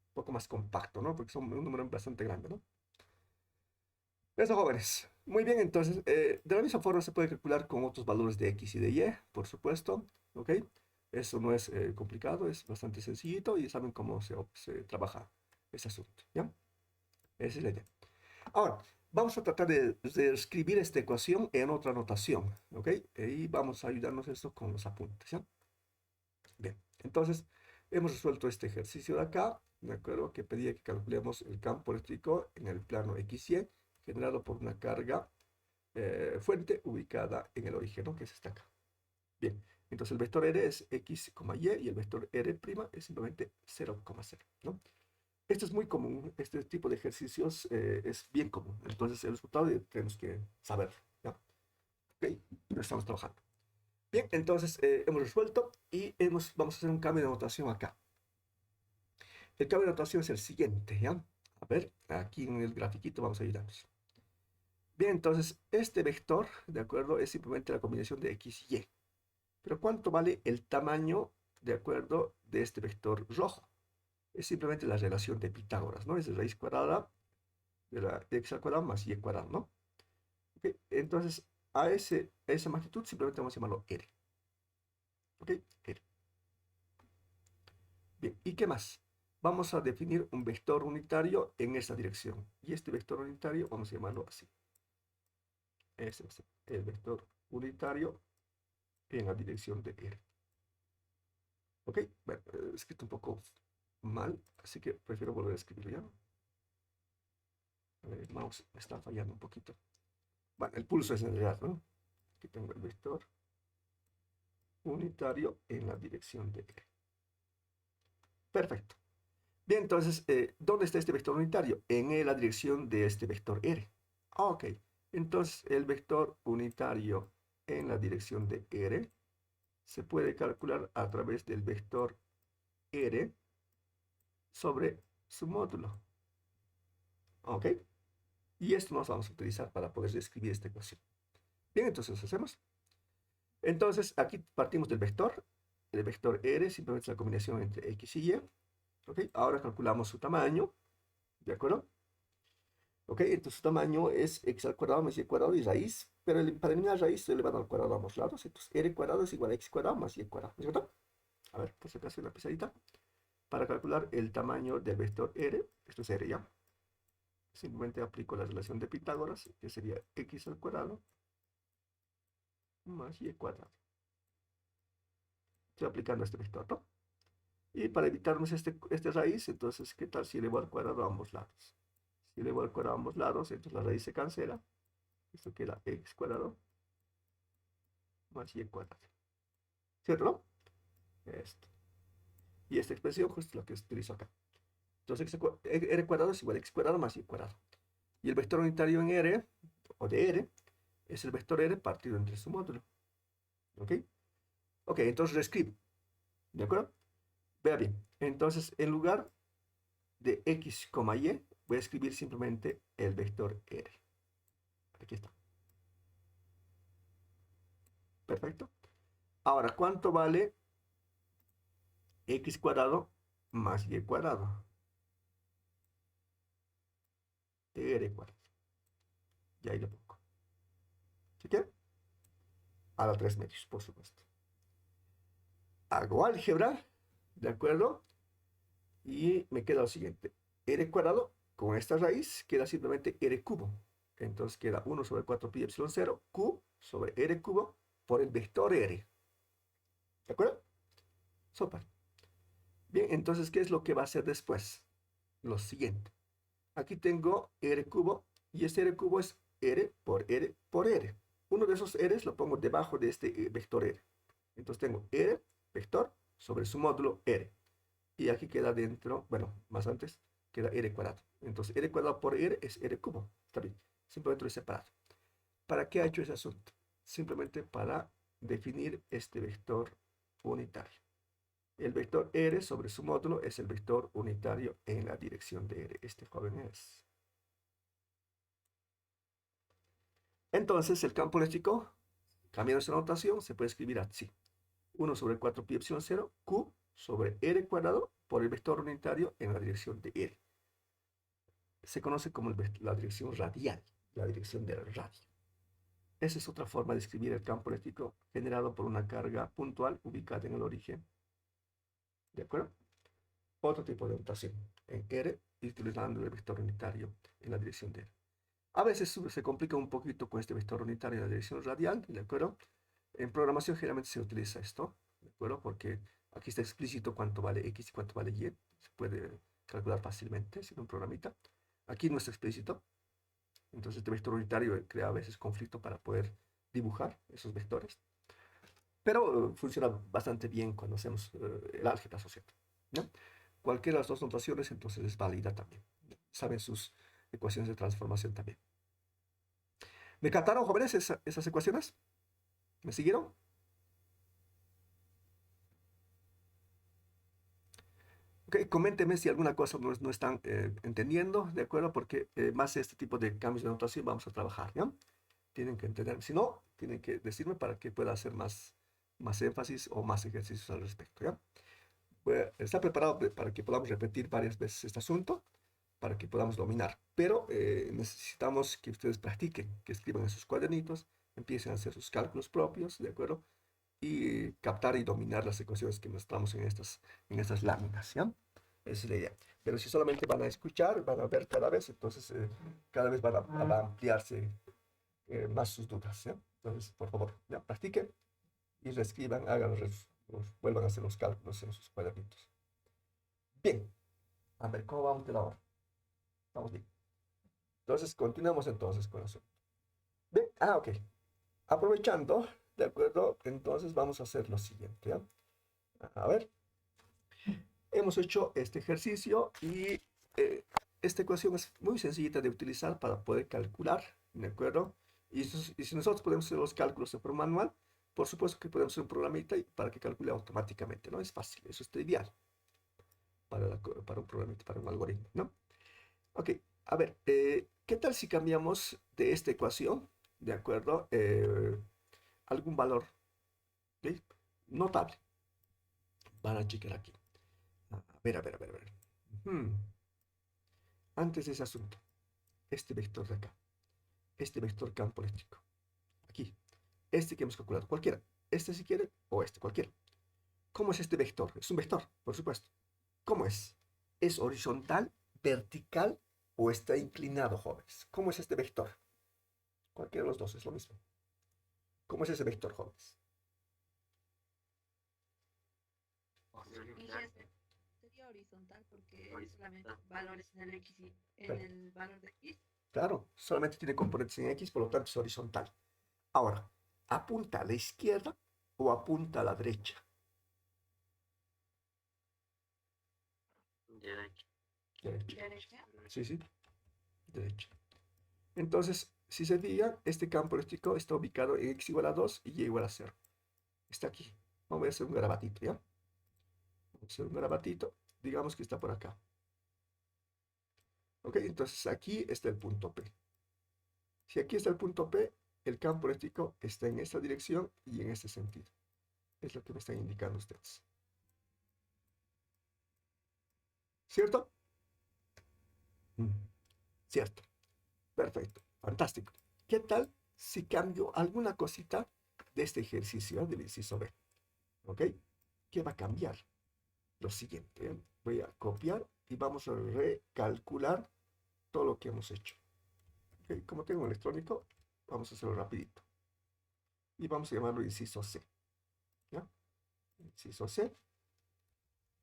Un poco más compacto, ¿no? Porque son un número bastante grande, ¿no? Eso, jóvenes. Muy bien, entonces, de la misma forma se puede calcular con otros valores de X y de Y, por supuesto, ¿ok? Eso no es complicado, es bastante sencillito y saben cómo se trabaja ese asunto, ¿ya? Esa es la idea. Ahora, vamos a tratar de escribir esta ecuación en otra notación, ¿ok? Y vamos a ayudarnos esto con los apuntes, ¿ya? Bien, entonces, hemos resuelto este ejercicio de acá, ¿de acuerdo? Que pedía que calculemos el campo eléctrico en el plano XY generado por una carga fuente ubicada en el origen, ¿no? Que es esta acá. Bien, entonces el vector R es X, Y y el vector R' es simplemente 0,0, ¿no? Esto es muy común, este tipo de ejercicios es bien común. Entonces el resultado tenemos que saberlo, ¿ya? Ok, lo estamos trabajando. Bien, entonces hemos resuelto y vamos a hacer un cambio de notación acá. El cambio de notación es el siguiente, ¿ya? A ver, aquí en el grafiquito vamos a ayudarnos. Bien, entonces este vector, ¿de acuerdo? Es simplemente la combinación de X y Y. Pero ¿cuánto vale el tamaño, de acuerdo, de este vector rojo? Es simplemente la relación de Pitágoras, ¿no? Es raíz cuadrada de x al cuadrado más y cuadrado, ¿no? ¿Ok? Entonces, a esa magnitud simplemente vamos a llamarlo R. ¿Ok? R. Bien, ¿y qué más? Vamos a definir un vector unitario en esta dirección. Y este vector unitario vamos a llamarlo así. Este es el vector unitario en la dirección de R. ¿Ok? Bueno, he escrito un poco mal, así que prefiero volver a escribirlo ya. El mouse me está fallando un poquito. Bueno, el pulso es en realidad, ¿no? Aquí tengo el vector unitario en la dirección de R. Perfecto. Bien, entonces, ¿dónde está este vector unitario? En la dirección de este vector R. Ok. Entonces, el vector unitario en la dirección de R se puede calcular a través del vector R sobre su módulo. ¿Ok? Y esto nos vamos a utilizar para poder describir esta ecuación. Bien, entonces hacemos. Entonces, aquí partimos del vector. El vector R simplemente es la combinación entre X y Y. ¿Ok? Ahora calculamos su tamaño. ¿De acuerdo? ¿Ok? Entonces su tamaño es x al cuadrado más y cuadrado y raíz. Pero para eliminar raíz elevado al cuadrado a ambos lados. Entonces r cuadrado es igual a x cuadrado más y cuadrado. ¿De acuerdo? A ver, por si acaso una pesadita. Para calcular el tamaño del vector R, esto es R ya. Simplemente aplico la relación de Pitágoras, que sería x al cuadrado más y cuadrado. Estoy aplicando este vector, ¿no? Y para evitarnos este raíz, entonces, ¿qué tal si elevo al cuadrado a ambos lados? Si elevo al cuadrado a ambos lados, entonces la raíz se cancela. Esto queda x cuadrado más y cuadrado. ¿Cierto, no? Esto. Y esta expresión justo es la que utilizo acá. Entonces, r cuadrado es igual a x cuadrado más y cuadrado. Y el vector unitario en r, o de r, es el vector r partido entre su módulo. ¿Ok? Ok, entonces reescribo. ¿De acuerdo? Vea bien. Entonces, en lugar de x, y, voy a escribir simplemente el vector r. Aquí está. Perfecto. Ahora, ¿cuánto vale x cuadrado más y cuadrado? R cuadrado. Y ahí lo pongo. ¿Sí que? A la 3 medios, por supuesto. Hago álgebra, ¿de acuerdo? Y me queda lo siguiente. R cuadrado, con esta raíz, queda simplemente R cubo. Entonces queda 1 sobre 4 pi epsilon 0, Q sobre R cubo por el vector R. ¿De acuerdo? Súper. Bien, entonces, ¿qué es lo que va a hacer después? Lo siguiente. Aquí tengo R cubo y este R cubo es R por R por R. Uno de esos R's lo pongo debajo de este vector R. Entonces tengo R vector sobre su módulo R. Y aquí queda dentro, bueno, más antes, queda R cuadrado. Entonces R cuadrado por R es R cubo. Está bien. Simplemente lo he separado. ¿Para qué ha hecho ese asunto? Simplemente para definir este vector unitario. El vector R sobre su módulo es el vector unitario en la dirección de R. Este joven es. Entonces, el campo eléctrico, cambiando su notación, se puede escribir así. 1 sobre 4 pi epsilon 0, Q sobre R cuadrado por el vector unitario en la dirección de R. Se conoce como la dirección radial, la dirección del radio. Esa es otra forma de escribir el campo eléctrico generado por una carga puntual ubicada en el origen. ¿De acuerdo? Otro tipo de notación en R y utilizando el vector unitario en la dirección de R. A veces se complica un poquito con este vector unitario en la dirección radial, ¿de acuerdo? En programación generalmente se utiliza esto, ¿de acuerdo? Porque aquí está explícito cuánto vale X y cuánto vale Y. Se puede calcular fácilmente sin un programita. Aquí no está explícito. Entonces este vector unitario crea a veces conflicto para poder dibujar esos vectores. Pero funciona bastante bien cuando hacemos el álgebra asociada, ¿no? Cualquiera de las dos notaciones entonces es válida también. Saben sus ecuaciones de transformación también. ¿Me captaron, jóvenes, esas ecuaciones? ¿Me siguieron? Ok, coméntenme si alguna cosa no están entendiendo, ¿de acuerdo? Porque más este tipo de cambios de notación vamos a trabajar, ¿ya? Tienen que entender. Si no, tienen que decirme para que pueda hacer más énfasis o más ejercicios al respecto, ¿ya? Está preparado para que podamos repetir varias veces este asunto, para que podamos dominar. Pero necesitamos que ustedes practiquen, que escriban en sus cuadernitos, empiecen a hacer sus cálculos propios, ¿de acuerdo? Y captar y dominar las ecuaciones que mostramos en estas láminas, ¿ya? Esa es la idea. Pero si solamente van a escuchar, van a ver cada vez, entonces cada vez van a ampliarse más sus dudas, ¿ya? Entonces, por favor, ya practiquen y reescriban, vuelvan a hacer los cálculos en sus cuadernitos. Bien, a ver, ¿cómo vamos de la hora? Estamos bien. Entonces, continuamos entonces con eso. Bien, ok. Aprovechando, ¿de acuerdo? Entonces vamos a hacer lo siguiente, ¿ya? A ver. Hemos hecho este ejercicio y esta ecuación es muy sencilla de utilizar para poder calcular, ¿de acuerdo? Y si nosotros podemos hacer los cálculos de forma manual, Por supuesto que podemos hacer un programita para que calcule automáticamente, ¿no? Es fácil, eso es trivial para un programita, para un algoritmo, ¿no? Ok, a ver, ¿qué tal si cambiamos de esta ecuación, de acuerdo, algún valor, ¿ok? Notable? Van a checar aquí. A ver. Ujú. Antes de ese asunto, este vector de acá, este vector campo eléctrico, aquí, este que hemos calculado, cualquiera, este si quiere, o este, cualquiera. ¿Cómo es este vector? Es un vector, por supuesto. ¿Cómo es? ¿Es horizontal, vertical o está inclinado, jóvenes? ¿Cómo es este vector? Cualquiera de los dos es lo mismo. ¿Cómo es ese vector, jóvenes?
Inge, sería horizontal porque solamente valores en el X y en el valor de X.
Claro, solamente tiene componentes en X, por lo tanto es horizontal. Ahora, ¿apunta a la izquierda o apunta a la derecha?
Derecha.
Derecha.
Derecha.
Sí, derecha. Entonces, si se fijan, este campo eléctrico está ubicado en X igual a 2 y Y igual a 0. Está aquí. Vamos a hacer un garabatito, ¿ya? Vamos a hacer un garabatito. Digamos que está por acá. Ok, entonces aquí está el punto P. Si aquí está el punto P, el campo eléctrico está en esta dirección y en este sentido. Es lo que me están indicando ustedes. ¿Cierto? Cierto. Perfecto. Fantástico. ¿Qué tal si cambio alguna cosita de este ejercicio del inciso B? ¿Ok? ¿Qué va a cambiar? Lo siguiente. Voy a copiar y vamos a recalcular todo lo que hemos hecho. ¿Ok? Como tengo un electrónico, vamos a hacerlo rapidito. Y vamos a llamarlo inciso C. ¿Ya? Inciso C.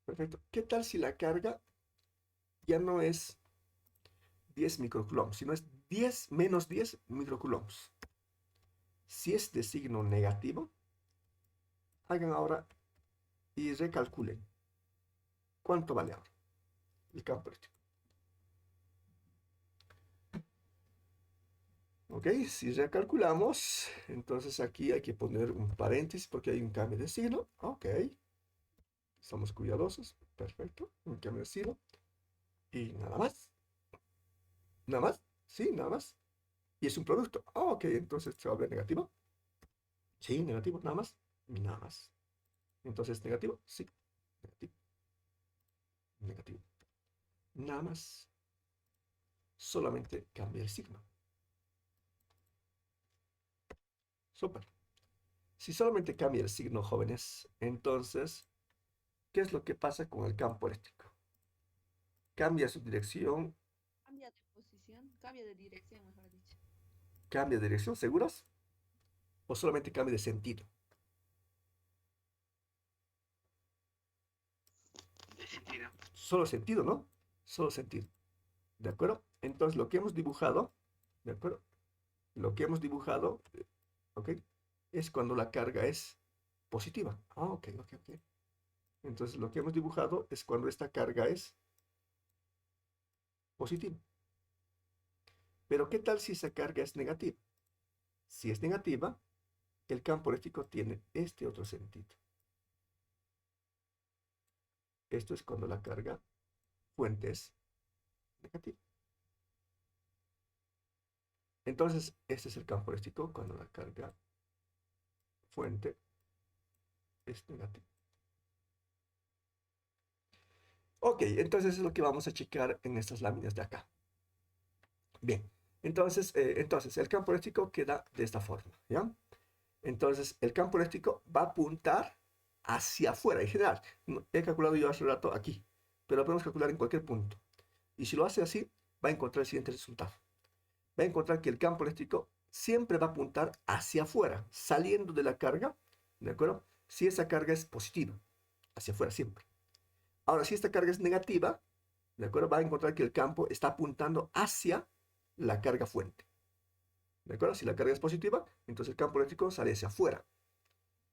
Perfecto. ¿Qué tal si la carga ya no es 10 microcoulombs, sino es 10 menos 10 microcoulombs? Si es de signo negativo, hagan ahora y recalculen cuánto vale ahora el campo eléctrico. Ok, si recalculamos, entonces aquí hay que poner un paréntesis porque hay un cambio de signo. Ok, somos cuidadosos. Perfecto, un cambio de signo. Y nada más. Nada más. Sí, nada más. Y es un producto. Ok, entonces se va a ver negativo. Sí, negativo, nada más. Nada más. Entonces, negativo, sí. Negativo. Negativo. Nada más. Solamente cambia el signo. Súper. Si solamente cambia el signo, jóvenes, entonces, ¿qué es lo que pasa con el campo eléctrico? Cambia su dirección,
Cambia de posición, cambia de dirección, mejor dicho.
cambia de dirección, ¿seguros? ¿O solamente cambia de sentido?
De sentido.
Solo sentido, ¿no? Solo sentido. ¿De acuerdo? Entonces, lo que hemos dibujado, ¿de acuerdo? Lo que hemos dibujado, ¿ok? Es cuando la carga es positiva. Ah, ok. Entonces, lo que hemos dibujado es cuando esta carga es positiva. Pero, ¿qué tal si esa carga es negativa? Si es negativa, el campo eléctrico tiene este otro sentido. Esto es cuando la carga fuente es negativa. Entonces, este es el campo eléctrico cuando la carga fuente es negativa. Ok, entonces es lo que vamos a checar en estas láminas de acá. Bien, entonces el campo eléctrico queda de esta forma, ¿ya? Entonces, el campo eléctrico va a apuntar hacia afuera en general. He calculado yo hace rato aquí, pero lo podemos calcular en cualquier punto. Y si lo hace así, va a encontrar el siguiente resultado. Va a encontrar que el campo eléctrico siempre va a apuntar hacia afuera, saliendo de la carga, ¿de acuerdo? Si esa carga es positiva, hacia afuera siempre. Ahora, si esta carga es negativa, ¿de acuerdo? Va a encontrar que el campo está apuntando hacia la carga fuente. ¿De acuerdo? Si la carga es positiva, entonces el campo eléctrico sale hacia afuera.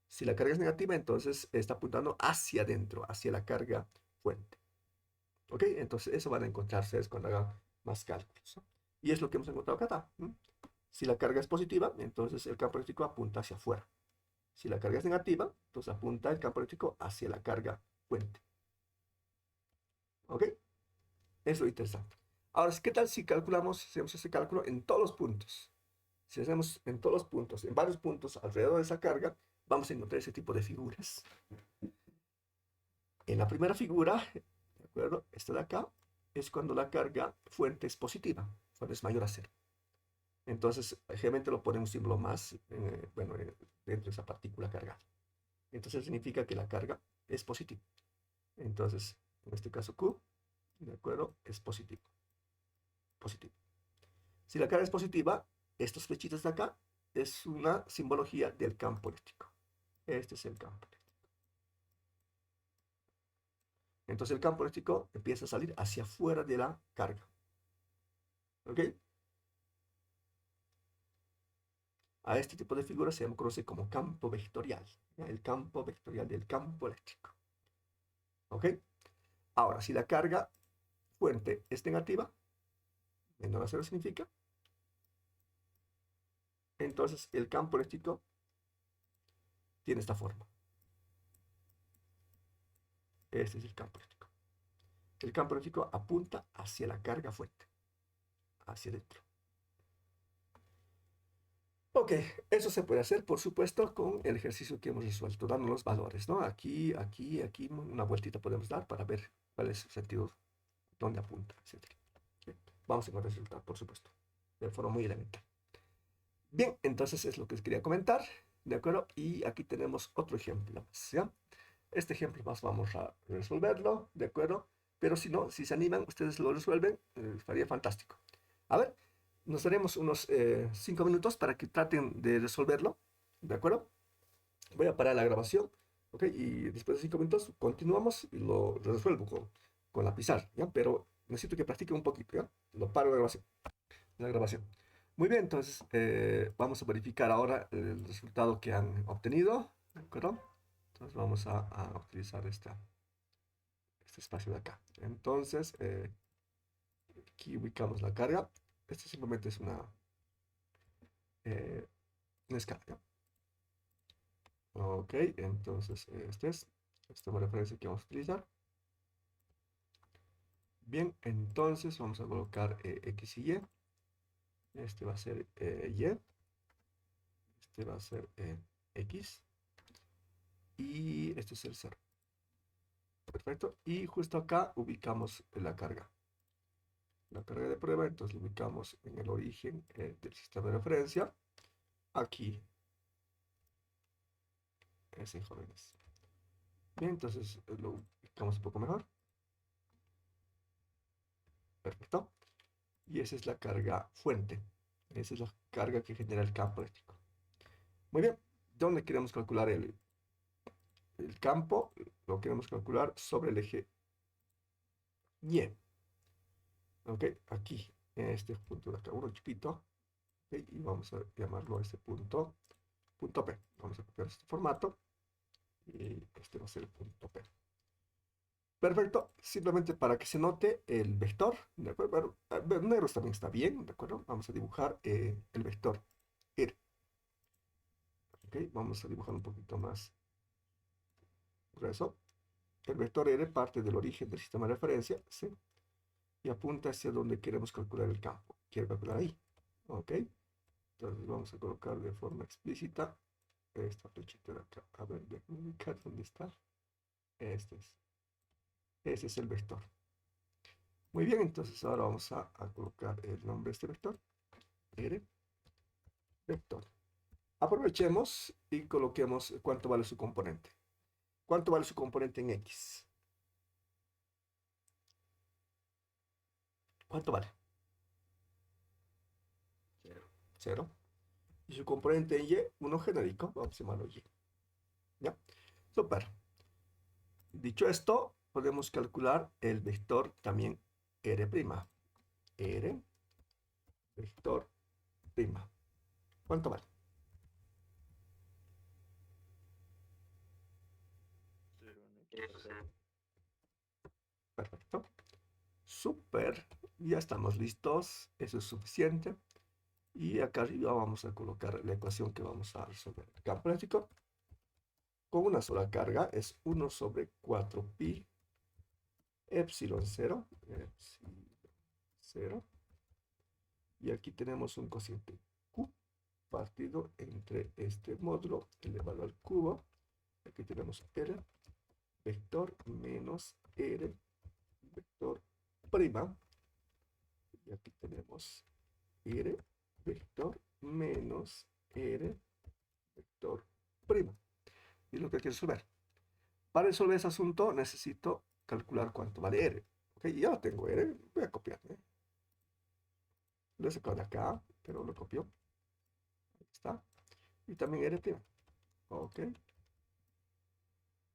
Si la carga es negativa, entonces está apuntando hacia adentro, hacia la carga fuente. ¿Ok? Entonces eso van a encontrarse cuando hagan más cálculos, ¿no? Y es lo que hemos encontrado acá. ¿No? Si la carga es positiva, entonces el campo eléctrico apunta hacia afuera. Si la carga es negativa, entonces apunta el campo eléctrico hacia la carga fuente. ¿Ok? Eso es lo interesante. Ahora, ¿qué tal si calculamos, si hacemos ese cálculo en todos los puntos? Si hacemos en todos los puntos, en varios puntos alrededor de esa carga, vamos a encontrar ese tipo de figuras. En la primera figura, ¿de acuerdo? Esta de acá es cuando la carga fuente es positiva, cuando es mayor a cero. Entonces, generalmente lo ponemos símbolo más, bueno, dentro de esa partícula cargada. Entonces significa que la carga es positiva. Entonces, en este caso Q, ¿de acuerdo? Es positivo. Positivo. Si la carga es positiva, estos flechitas de acá es una simbología del campo eléctrico. Este es el campo eléctrico. Entonces el campo eléctrico empieza a salir hacia afuera de la carga. ¿Ok? A este tipo de figura se conoce como campo vectorial. ¿Ya? El campo vectorial del campo eléctrico. ¿Ok? Ahora, si la carga fuente es negativa, menor a cero significa, entonces el campo eléctrico tiene esta forma. Este es el campo eléctrico. El campo eléctrico apunta hacia la carga fuente, hacia adentro. Ok, eso se puede hacer, por supuesto, con el ejercicio que hemos resuelto, dando los valores, ¿no? Aquí, aquí, aquí, una vueltita podemos dar para ver cuál es el sentido, dónde apunta, etc. Bien, vamos a encontrar el resultado, por supuesto, de forma muy elemental. Bien, entonces es lo que les quería comentar, ¿de acuerdo? Y aquí tenemos otro ejemplo más, ¿ya? Este ejemplo más vamos a resolverlo, ¿de acuerdo? Pero si no, si se animan, ustedes lo resuelven, estaría fantástico. A ver, nos daremos unos 5 minutos para que traten de resolverlo, ¿de acuerdo? Voy a parar la grabación, ¿ok? Y después de 5 minutos continuamos y lo resuelvo con la pizarra, ¿ya? Pero necesito que practiquen un poquito, ¿ya? Lo paro la grabación. Muy bien, entonces vamos a verificar ahora el resultado que han obtenido, ¿de acuerdo? Entonces vamos a utilizar este espacio de acá. Entonces, aquí ubicamos la carga. Esto simplemente es una escala, ¿ya? Ok, entonces esta es la referencia que vamos a utilizar. Bien, entonces vamos a colocar X y Y. Este va a ser Y. Este va a ser X. Y este es el 0. Perfecto. Y justo acá ubicamos la carga. La carga de prueba, entonces lo ubicamos en el origen del sistema de referencia. Aquí. Ese, jóvenes. Bien, entonces lo ubicamos un poco mejor. Perfecto. Y esa es la carga fuente. Esa es la carga que genera el campo eléctrico. Muy bien. ¿Dónde queremos calcular el campo? Lo queremos calcular sobre el eje Y. Ok, aquí, en este punto de acá, uno chiquito. Okay, y vamos a llamarlo a este punto P. Vamos a copiar este formato. Y este va a ser el punto P. Perfecto, simplemente para que se note el vector, ¿de acuerdo? Bueno, negros también está bien, ¿de acuerdo? Vamos a dibujar el vector R. ¿Ok? Vamos a dibujar un poquito más grueso. El vector R parte del origen del sistema de referencia, ¿sí? Y apunta hacia donde queremos calcular el campo. Quiero calcular ahí, ¿ok? Entonces vamos a colocar de forma explícita esta flechita de acá. A ver, déjame ubicar dónde está. Este es. Ese es el vector. Muy bien, entonces ahora vamos a colocar el nombre de este vector. R, vector. Aprovechemos y coloquemos cuánto vale su componente. ¿Cuánto vale su componente en X? ¿Cuánto vale?
0.
0. Y su componente en Y, uno genérico, vamos a llamarlo Y. ¿Ya? Super. Dicho esto, podemos calcular el vector también R'. R, vector prima. ¿Cuánto vale?
0 en
Eso
X.
sí.
Perfecto. Super. Ya estamos listos. Eso es suficiente. Y acá arriba vamos a colocar la ecuación que vamos a resolver. El campo eléctrico con una sola carga es 1 sobre 4pi epsilon 0, epsilon 0, y aquí tenemos un cociente q partido entre este módulo elevado al cubo. Aquí tenemos r vector menos r vector prima, y aquí tenemos r vector menos r vector prima. Y lo que hay que resolver. Para resolver ese asunto necesito calcular cuánto vale r. Ok, ya lo tengo r, voy a copiar. Lo he sacado de acá, pero lo copio. Ahí está. Y también r prima. Ok.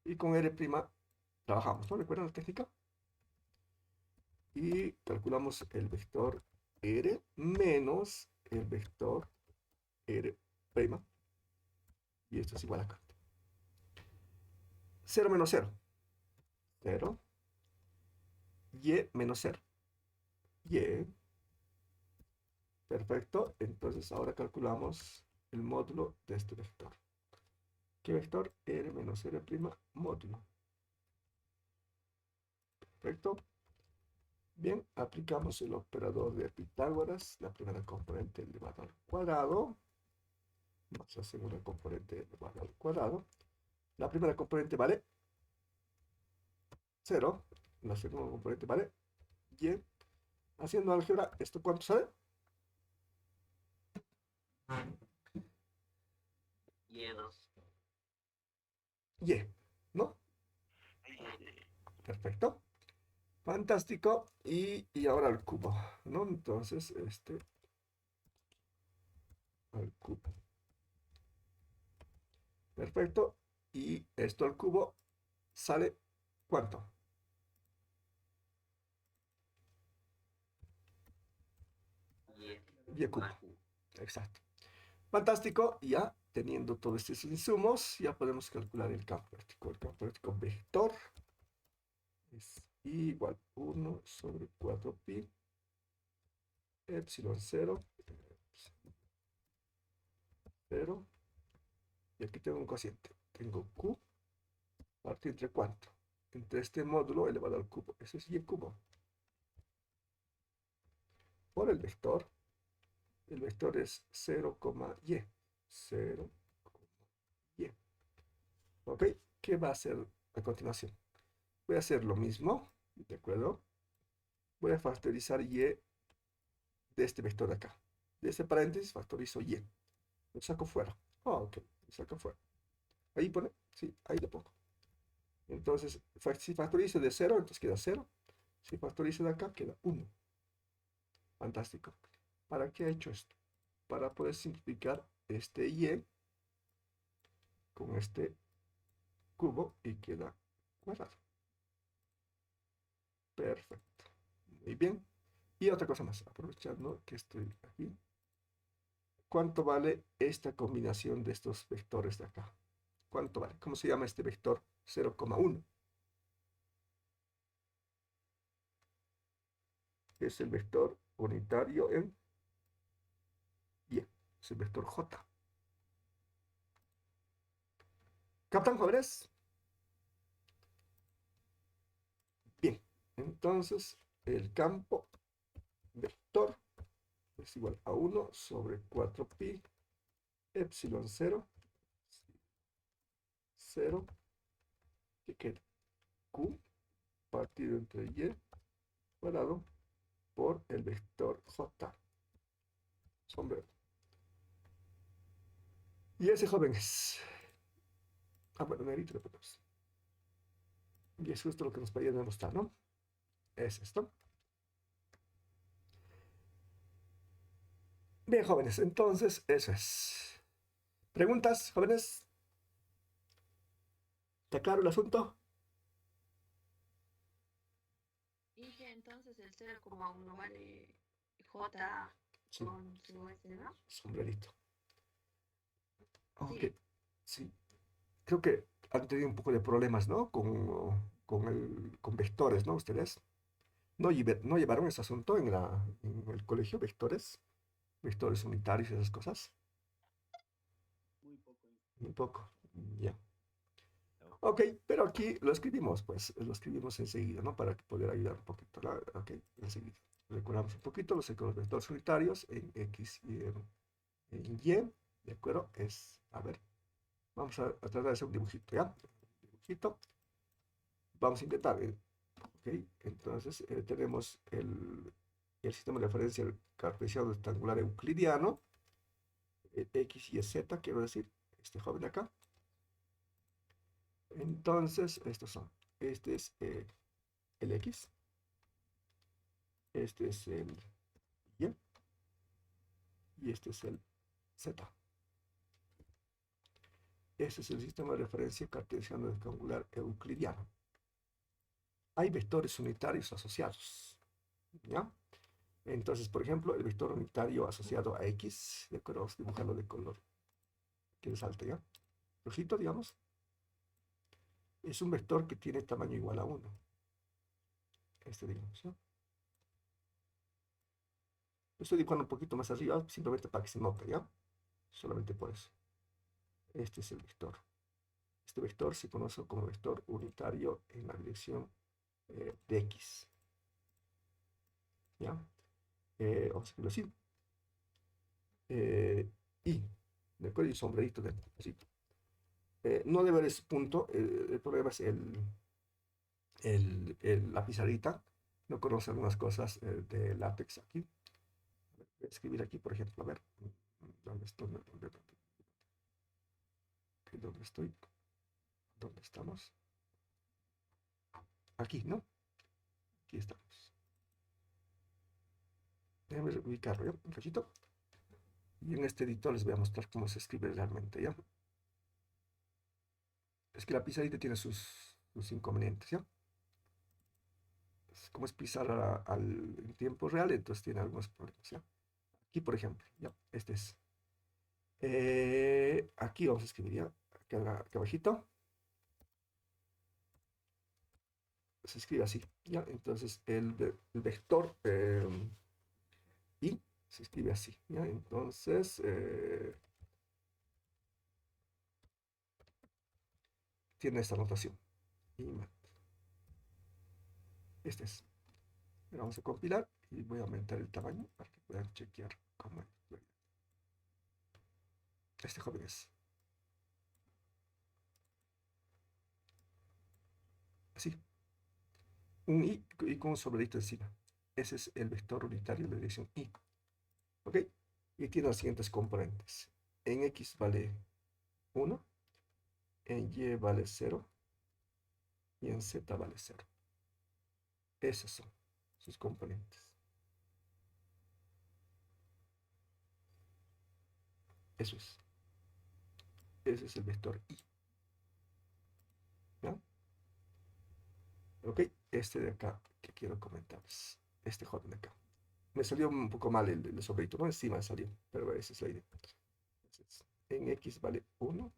Y con r prima trabajamos, ¿no? ¿Recuerdan la técnica? Y calculamos el vector r menos el vector r prima. Y esto es igual acá. 0 menos 0. 0. Y menos 0. Y. Perfecto. Entonces ahora calculamos el módulo de este vector. ¿Qué vector? R menos R prima módulo. Perfecto. Bien, aplicamos el operador de Pitágoras, la primera componente elevado al cuadrado, más la segunda componente elevado al cuadrado. La primera componente vale 0, la segunda componente vale y. Haciendo álgebra, ¿esto cuánto sale?
Y2.
Y, ¿no? Perfecto. Fantástico. Y ahora al cubo, ¿no? Entonces, al cubo. Perfecto. Y esto al cubo sale ¿cuánto? Y cubo. Exacto. Fantástico. Ya teniendo todos estos insumos, ya podemos calcular el campo eléctrico. El campo eléctrico vector es igual 1 sobre 4pi epsilon 0, 0. Y aquí tengo un cociente. Tengo q partido entre cuánto. Entre este módulo elevado al cubo. Eso es y cubo. Por el vector. El vector es 0, y. 0, y. ¿Ok? ¿Qué va a hacer a continuación? Voy a hacer lo mismo. ¿De acuerdo? Voy a factorizar y de este vector de acá. De este paréntesis factorizo y. Lo saco fuera. Ok. Lo saco fuera. Ahí pone. Sí, ahí lo pongo. Entonces, si factorizo de 0, entonces queda 0. Si factorizo de acá, queda 1. Fantástico. ¿Para qué he hecho esto? Para poder simplificar este y con este cubo y queda cuadrado. Perfecto. Muy bien. Y otra cosa más, aprovechando que estoy aquí. ¿Cuánto vale esta combinación de estos vectores de acá? ¿Cuánto vale? ¿Cómo se llama este vector 0,1? Es el vector unitario en y. Es el vector j. ¿Captan, jóvenes? Bien. Entonces, el campo vector es igual a 1 sobre 4pi epsilon 0, 0, que queda q partido entre y cuadrado por el vector j. Sombrero. Y ese joven es... Ah, bueno, negrito le ponemos. Y es justo lo que nos pedía demostrar, ¿no? Es esto. Bien, jóvenes, entonces eso es. ¿Preguntas, jóvenes? ¿Está claro el asunto?
Y que entonces el 0,1 vale J
Sí,
con su S, ¿no?
sombrerito. Ok,
Sí.
sí. Creo que han tenido un poco de problemas, ¿no? Con vectores, ¿no? Ustedes. ¿No llevaron ese asunto en el colegio, vectores? Vectores unitarios y esas cosas.
Muy poco.
Muy poco. Ya. Ok, pero aquí lo escribimos, pues, lo escribimos enseguida, ¿no? Para poder ayudar un poquito, ¿no? Ok, enseguida. Recordamos un poquito los vectores unitarios en X y en Y, ¿de acuerdo? A ver, vamos a tratar de hacer un dibujito, ¿ya? Un dibujito. Vamos a intentar, ok, entonces tenemos el sistema de referencia cartesiano rectangular euclidiano, X y Z, quiero decir, este joven de acá. Entonces, estos son, este es el X, este es el Y y este es el Z. Este es el sistema de referencia cartesiano rectangular euclidiano. Hay vectores unitarios asociados, ¿ya? Entonces, por ejemplo, el vector unitario asociado a X, de acuerdo, vamos a dibujarlo de color que resalte, ¿ya? Rojito, digamos, es un vector que tiene tamaño igual a 1. Este, digamos, ¿ya? Lo estoy dibujando un poquito más arriba, simplemente para que se note, ¿ya? Solamente por eso. Este es el vector. Este vector se conoce como vector unitario en la dirección de X, ¿ya? Vamos a escribirlo así. Y, ¿de acuerdo? Y sombrerito de así. No debe haber ese punto, el problema es la pizarrita. No conoce algunas cosas de látex aquí. Voy a escribir aquí, por ejemplo, a ver, ¿dónde estoy? ¿Dónde estoy? ¿Dónde estamos? Aquí, ¿no? Aquí estamos. Déjenme ubicarlo, ¿ya? Un cachito. Y en este editor les voy a mostrar cómo se escribe realmente, ¿ya? Es que la pizarrita tiene sus inconvenientes, ¿ya? Como es pizarra en tiempo real, entonces tiene algunos problemas, ¿ya? Aquí, por ejemplo, ¿ya? Este es. Aquí vamos a escribir, ¿ya? Acá abajito. Se escribe así, ¿ya? Entonces, el vector y se escribe así, ¿ya? Entonces, tiene esta notación. Y este es. Vamos a compilar y voy a aumentar el tamaño para que puedan chequear cómo es. Este joven es así, un y con un sobredito encima. Ese es el vector unitario de dirección y. ¿Ok? Y tiene los siguientes componentes. En X vale 1, en Y vale 0 y en Z vale 0. Esos son sus componentes. Eso es. Ese es el vector I. ¿Ya? Ok, este de acá que quiero comentarles. Este joven de acá. Me salió un poco mal el sobreito, ¿no? Encima salió, pero esa es la idea. Entonces, en X vale 1,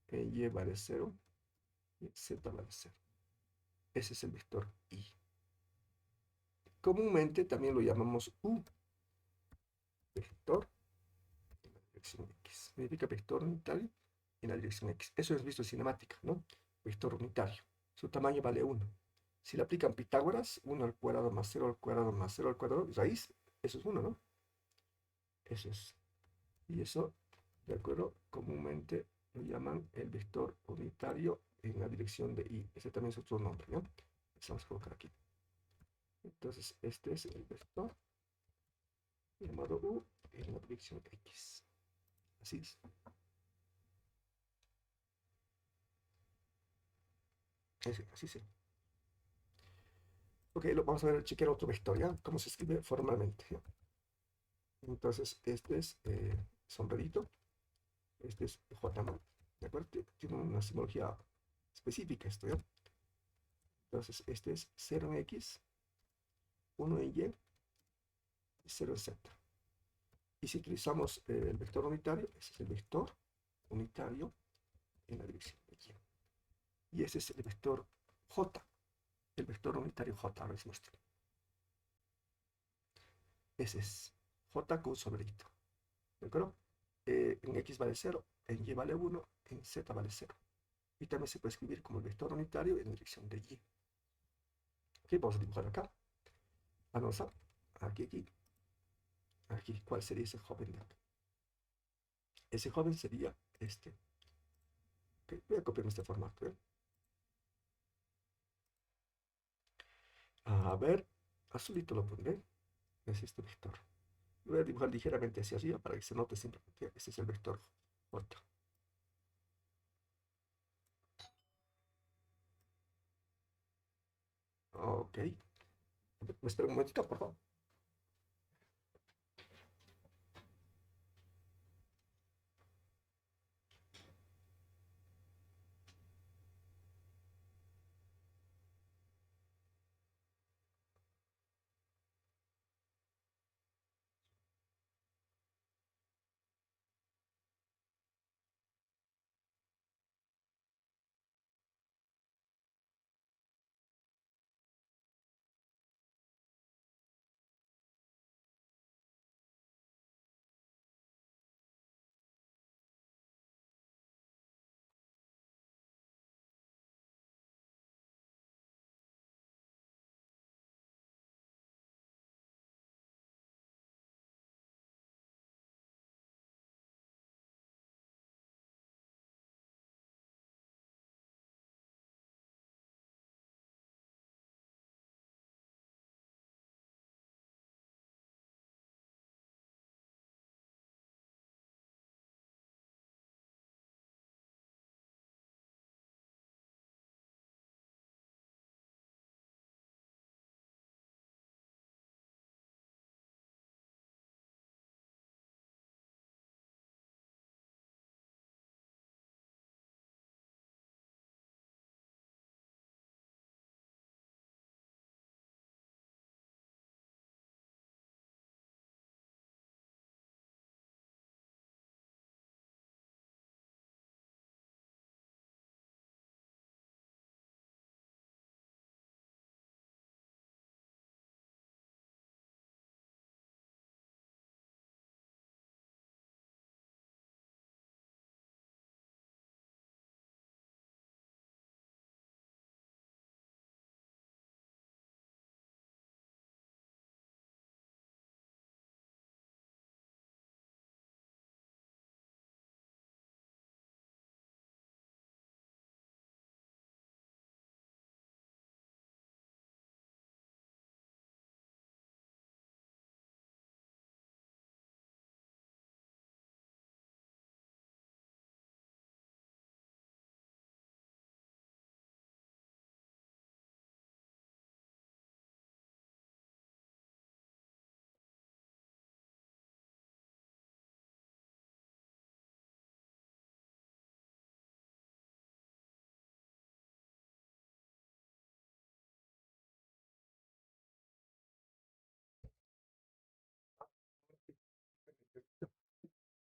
en Y vale 0 y en Z vale 0. Ese es el vector I. Comúnmente también lo llamamos U, vector en la dirección X. Significa vector unitario en la dirección X. Eso es visto en cinemática, ¿no? Vector unitario. Su tamaño vale 1. Si le aplican Pitágoras, 1 al cuadrado más 0 al cuadrado más 0 al cuadrado, raíz, eso es 1, ¿no? Eso es. Y eso, de acuerdo, comúnmente lo llaman el vector unitario en la dirección de Y. Ese también es otro nombre, ¿no? Vamos a colocar aquí. Entonces, este es el vector llamado U en la dirección X. Así es. Así es. Ok, vamos a ver, chequear otro vector, ¿ya? ¿Cómo se escribe formalmente? ¿Ya? Entonces, este es sombrerito. Este es J, ¿no? ¿De acuerdo? Tiene una simbología específica esto, ¿ya? Entonces, este es 0 en X, 1 en Y y 0 en Z. Y si utilizamos el vector unitario, ese es el vector unitario en la dirección de Y. Y ese es el vector J, el vector unitario J, ahora les muestro. Ese es J con sombrerito. ¿De acuerdo? En X vale 0, en Y vale 1, en Z vale 0. y también se puede escribir como el vector unitario en la dirección de y. Ok, vamos a dibujar acá. Vamos a, aquí, ¿cuál sería ese joven de acá? Ese joven sería este. Ok, voy a copiar este formato, ¿eh? A ver, azulito lo pondré. Es este vector. Lo voy a dibujar ligeramente hacia arriba para que se note siempre que este es el vector J. Ok. Me espera un momentito, por favor.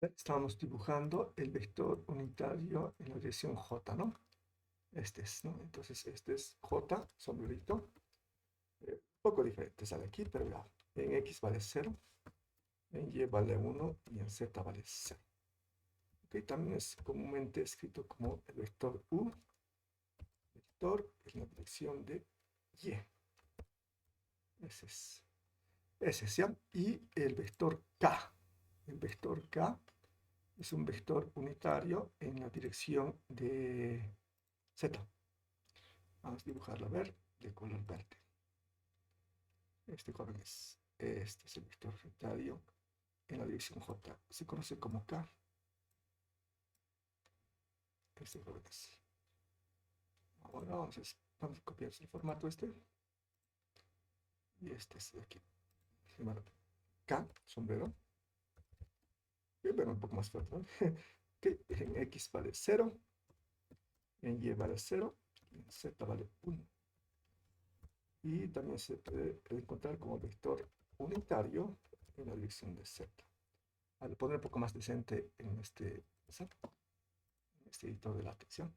Estamos dibujando el vector unitario en la dirección J, ¿no? Este es, ¿no? Entonces, este es J, sombrerito. Un poco diferente sale aquí, pero ya. En X vale 0, en Y vale 1 y en Z vale 0. Ok, también es comúnmente escrito como el vector U, vector en la dirección de Y. Ese es, ¿ya? Y el vector K. El vector K es un vector unitario en la dirección de Z. Vamos a dibujarlo, a ver, de color verde. Este joven este es el vector unitario en la dirección J. Se conoce como K. Este joven es. Ahora vamos a copiar el formato este. Y este es de aquí. Llamado K, sombrero. Voy a ver un poco más fuerte, ¿no? Que en X vale 0, en Y vale 0, y en Z vale 1. Y también se puede encontrar como vector unitario en la dirección de Z. Al poner un poco más decente en este editor de la atención,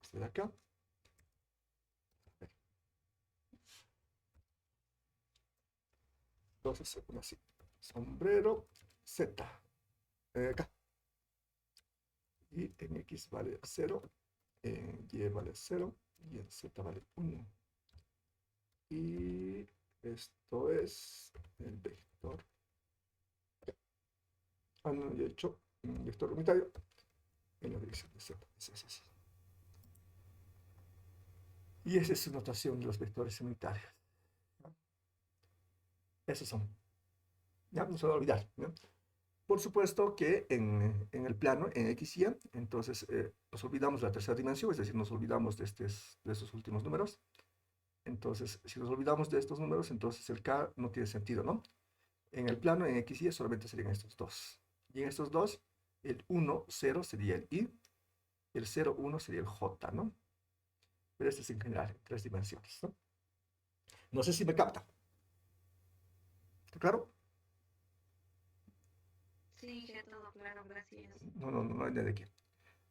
este de acá. Entonces se pone así, sombrero Z, acá. Y en X vale 0, en y vale 0 y en z vale 1. Y esto es el vector. No, ya he hecho un vector unitario en la dirección de z. Es. Y esa es su notación de los vectores unitarios. ¿No? Esos son. Ya no se va a olvidar, ¿no? Por supuesto que en el plano, en X y Y, entonces nos olvidamos de la tercera dimensión, es decir, nos olvidamos de estos últimos números. Entonces, si nos olvidamos de estos números, entonces el K no tiene sentido, ¿no? En el plano, en X y Y, solamente serían estos dos. Y en estos dos, el 1, 0 sería el Y, el 0, 1 sería el J, ¿no? Pero este es en general, en 3 dimensiones, ¿no? No sé si me capta. ¿Está claro?
Sí, ya todo claro, gracias.
No hay de qué.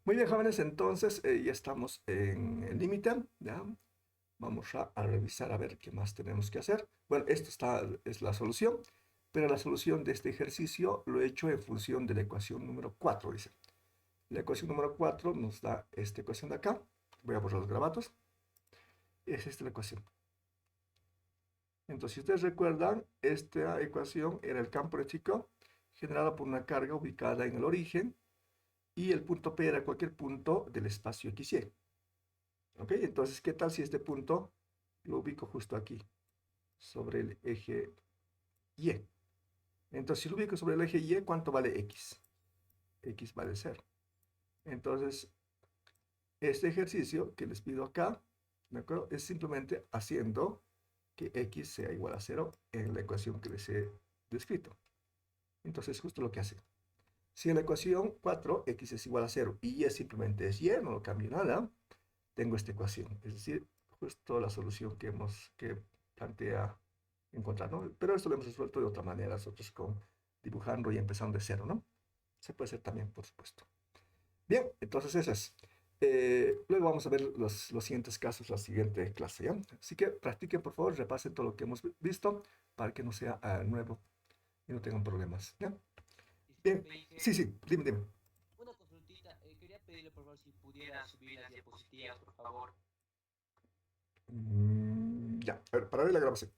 Muy bien, jóvenes, entonces ya estamos en el límite, ¿ya? Vamos a revisar a ver qué más tenemos que hacer. Bueno, es la solución, pero la solución de este ejercicio lo he hecho en función de la ecuación número 4, dice. La ecuación número 4 nos da esta ecuación de acá. Voy a borrar los grabatos. Es esta la ecuación. Entonces, si ustedes recuerdan, esta ecuación era el campo eléctrico generado por una carga ubicada en el origen y el punto P era cualquier punto del espacio XY. ¿Ok? Entonces, ¿qué tal si este punto lo ubico justo aquí, sobre el eje Y? Entonces, si lo ubico sobre el eje Y, ¿cuánto vale X? X vale 0. Entonces, este ejercicio que les pido acá, ¿de acuerdo? Es simplemente haciendo que X sea igual a 0 en la ecuación que les he descrito. Entonces, justo lo que hace. Si en la ecuación 4, X es igual a 0 y Y simplemente es Y, no lo cambio nada, tengo esta ecuación. Es decir, justo la solución que plantea encontrar, ¿no? Pero esto lo hemos resuelto de otra manera, nosotros dibujando y empezando de cero, ¿no? Se puede hacer también, por supuesto. Bien, entonces eso es. Luego vamos a ver los siguientes casos, la siguiente clase, ¿ya? Así que practiquen, por favor, repasen todo lo que hemos visto para que no sea nuevo y no tengan problemas, ¿ya? Bien,
Disculpe,
sí,
Inge,
dime.
una consultita. Quería pedirle por favor si pudiera subir las diapositivas, por favor.
Ya, a ver, para ver la grabación.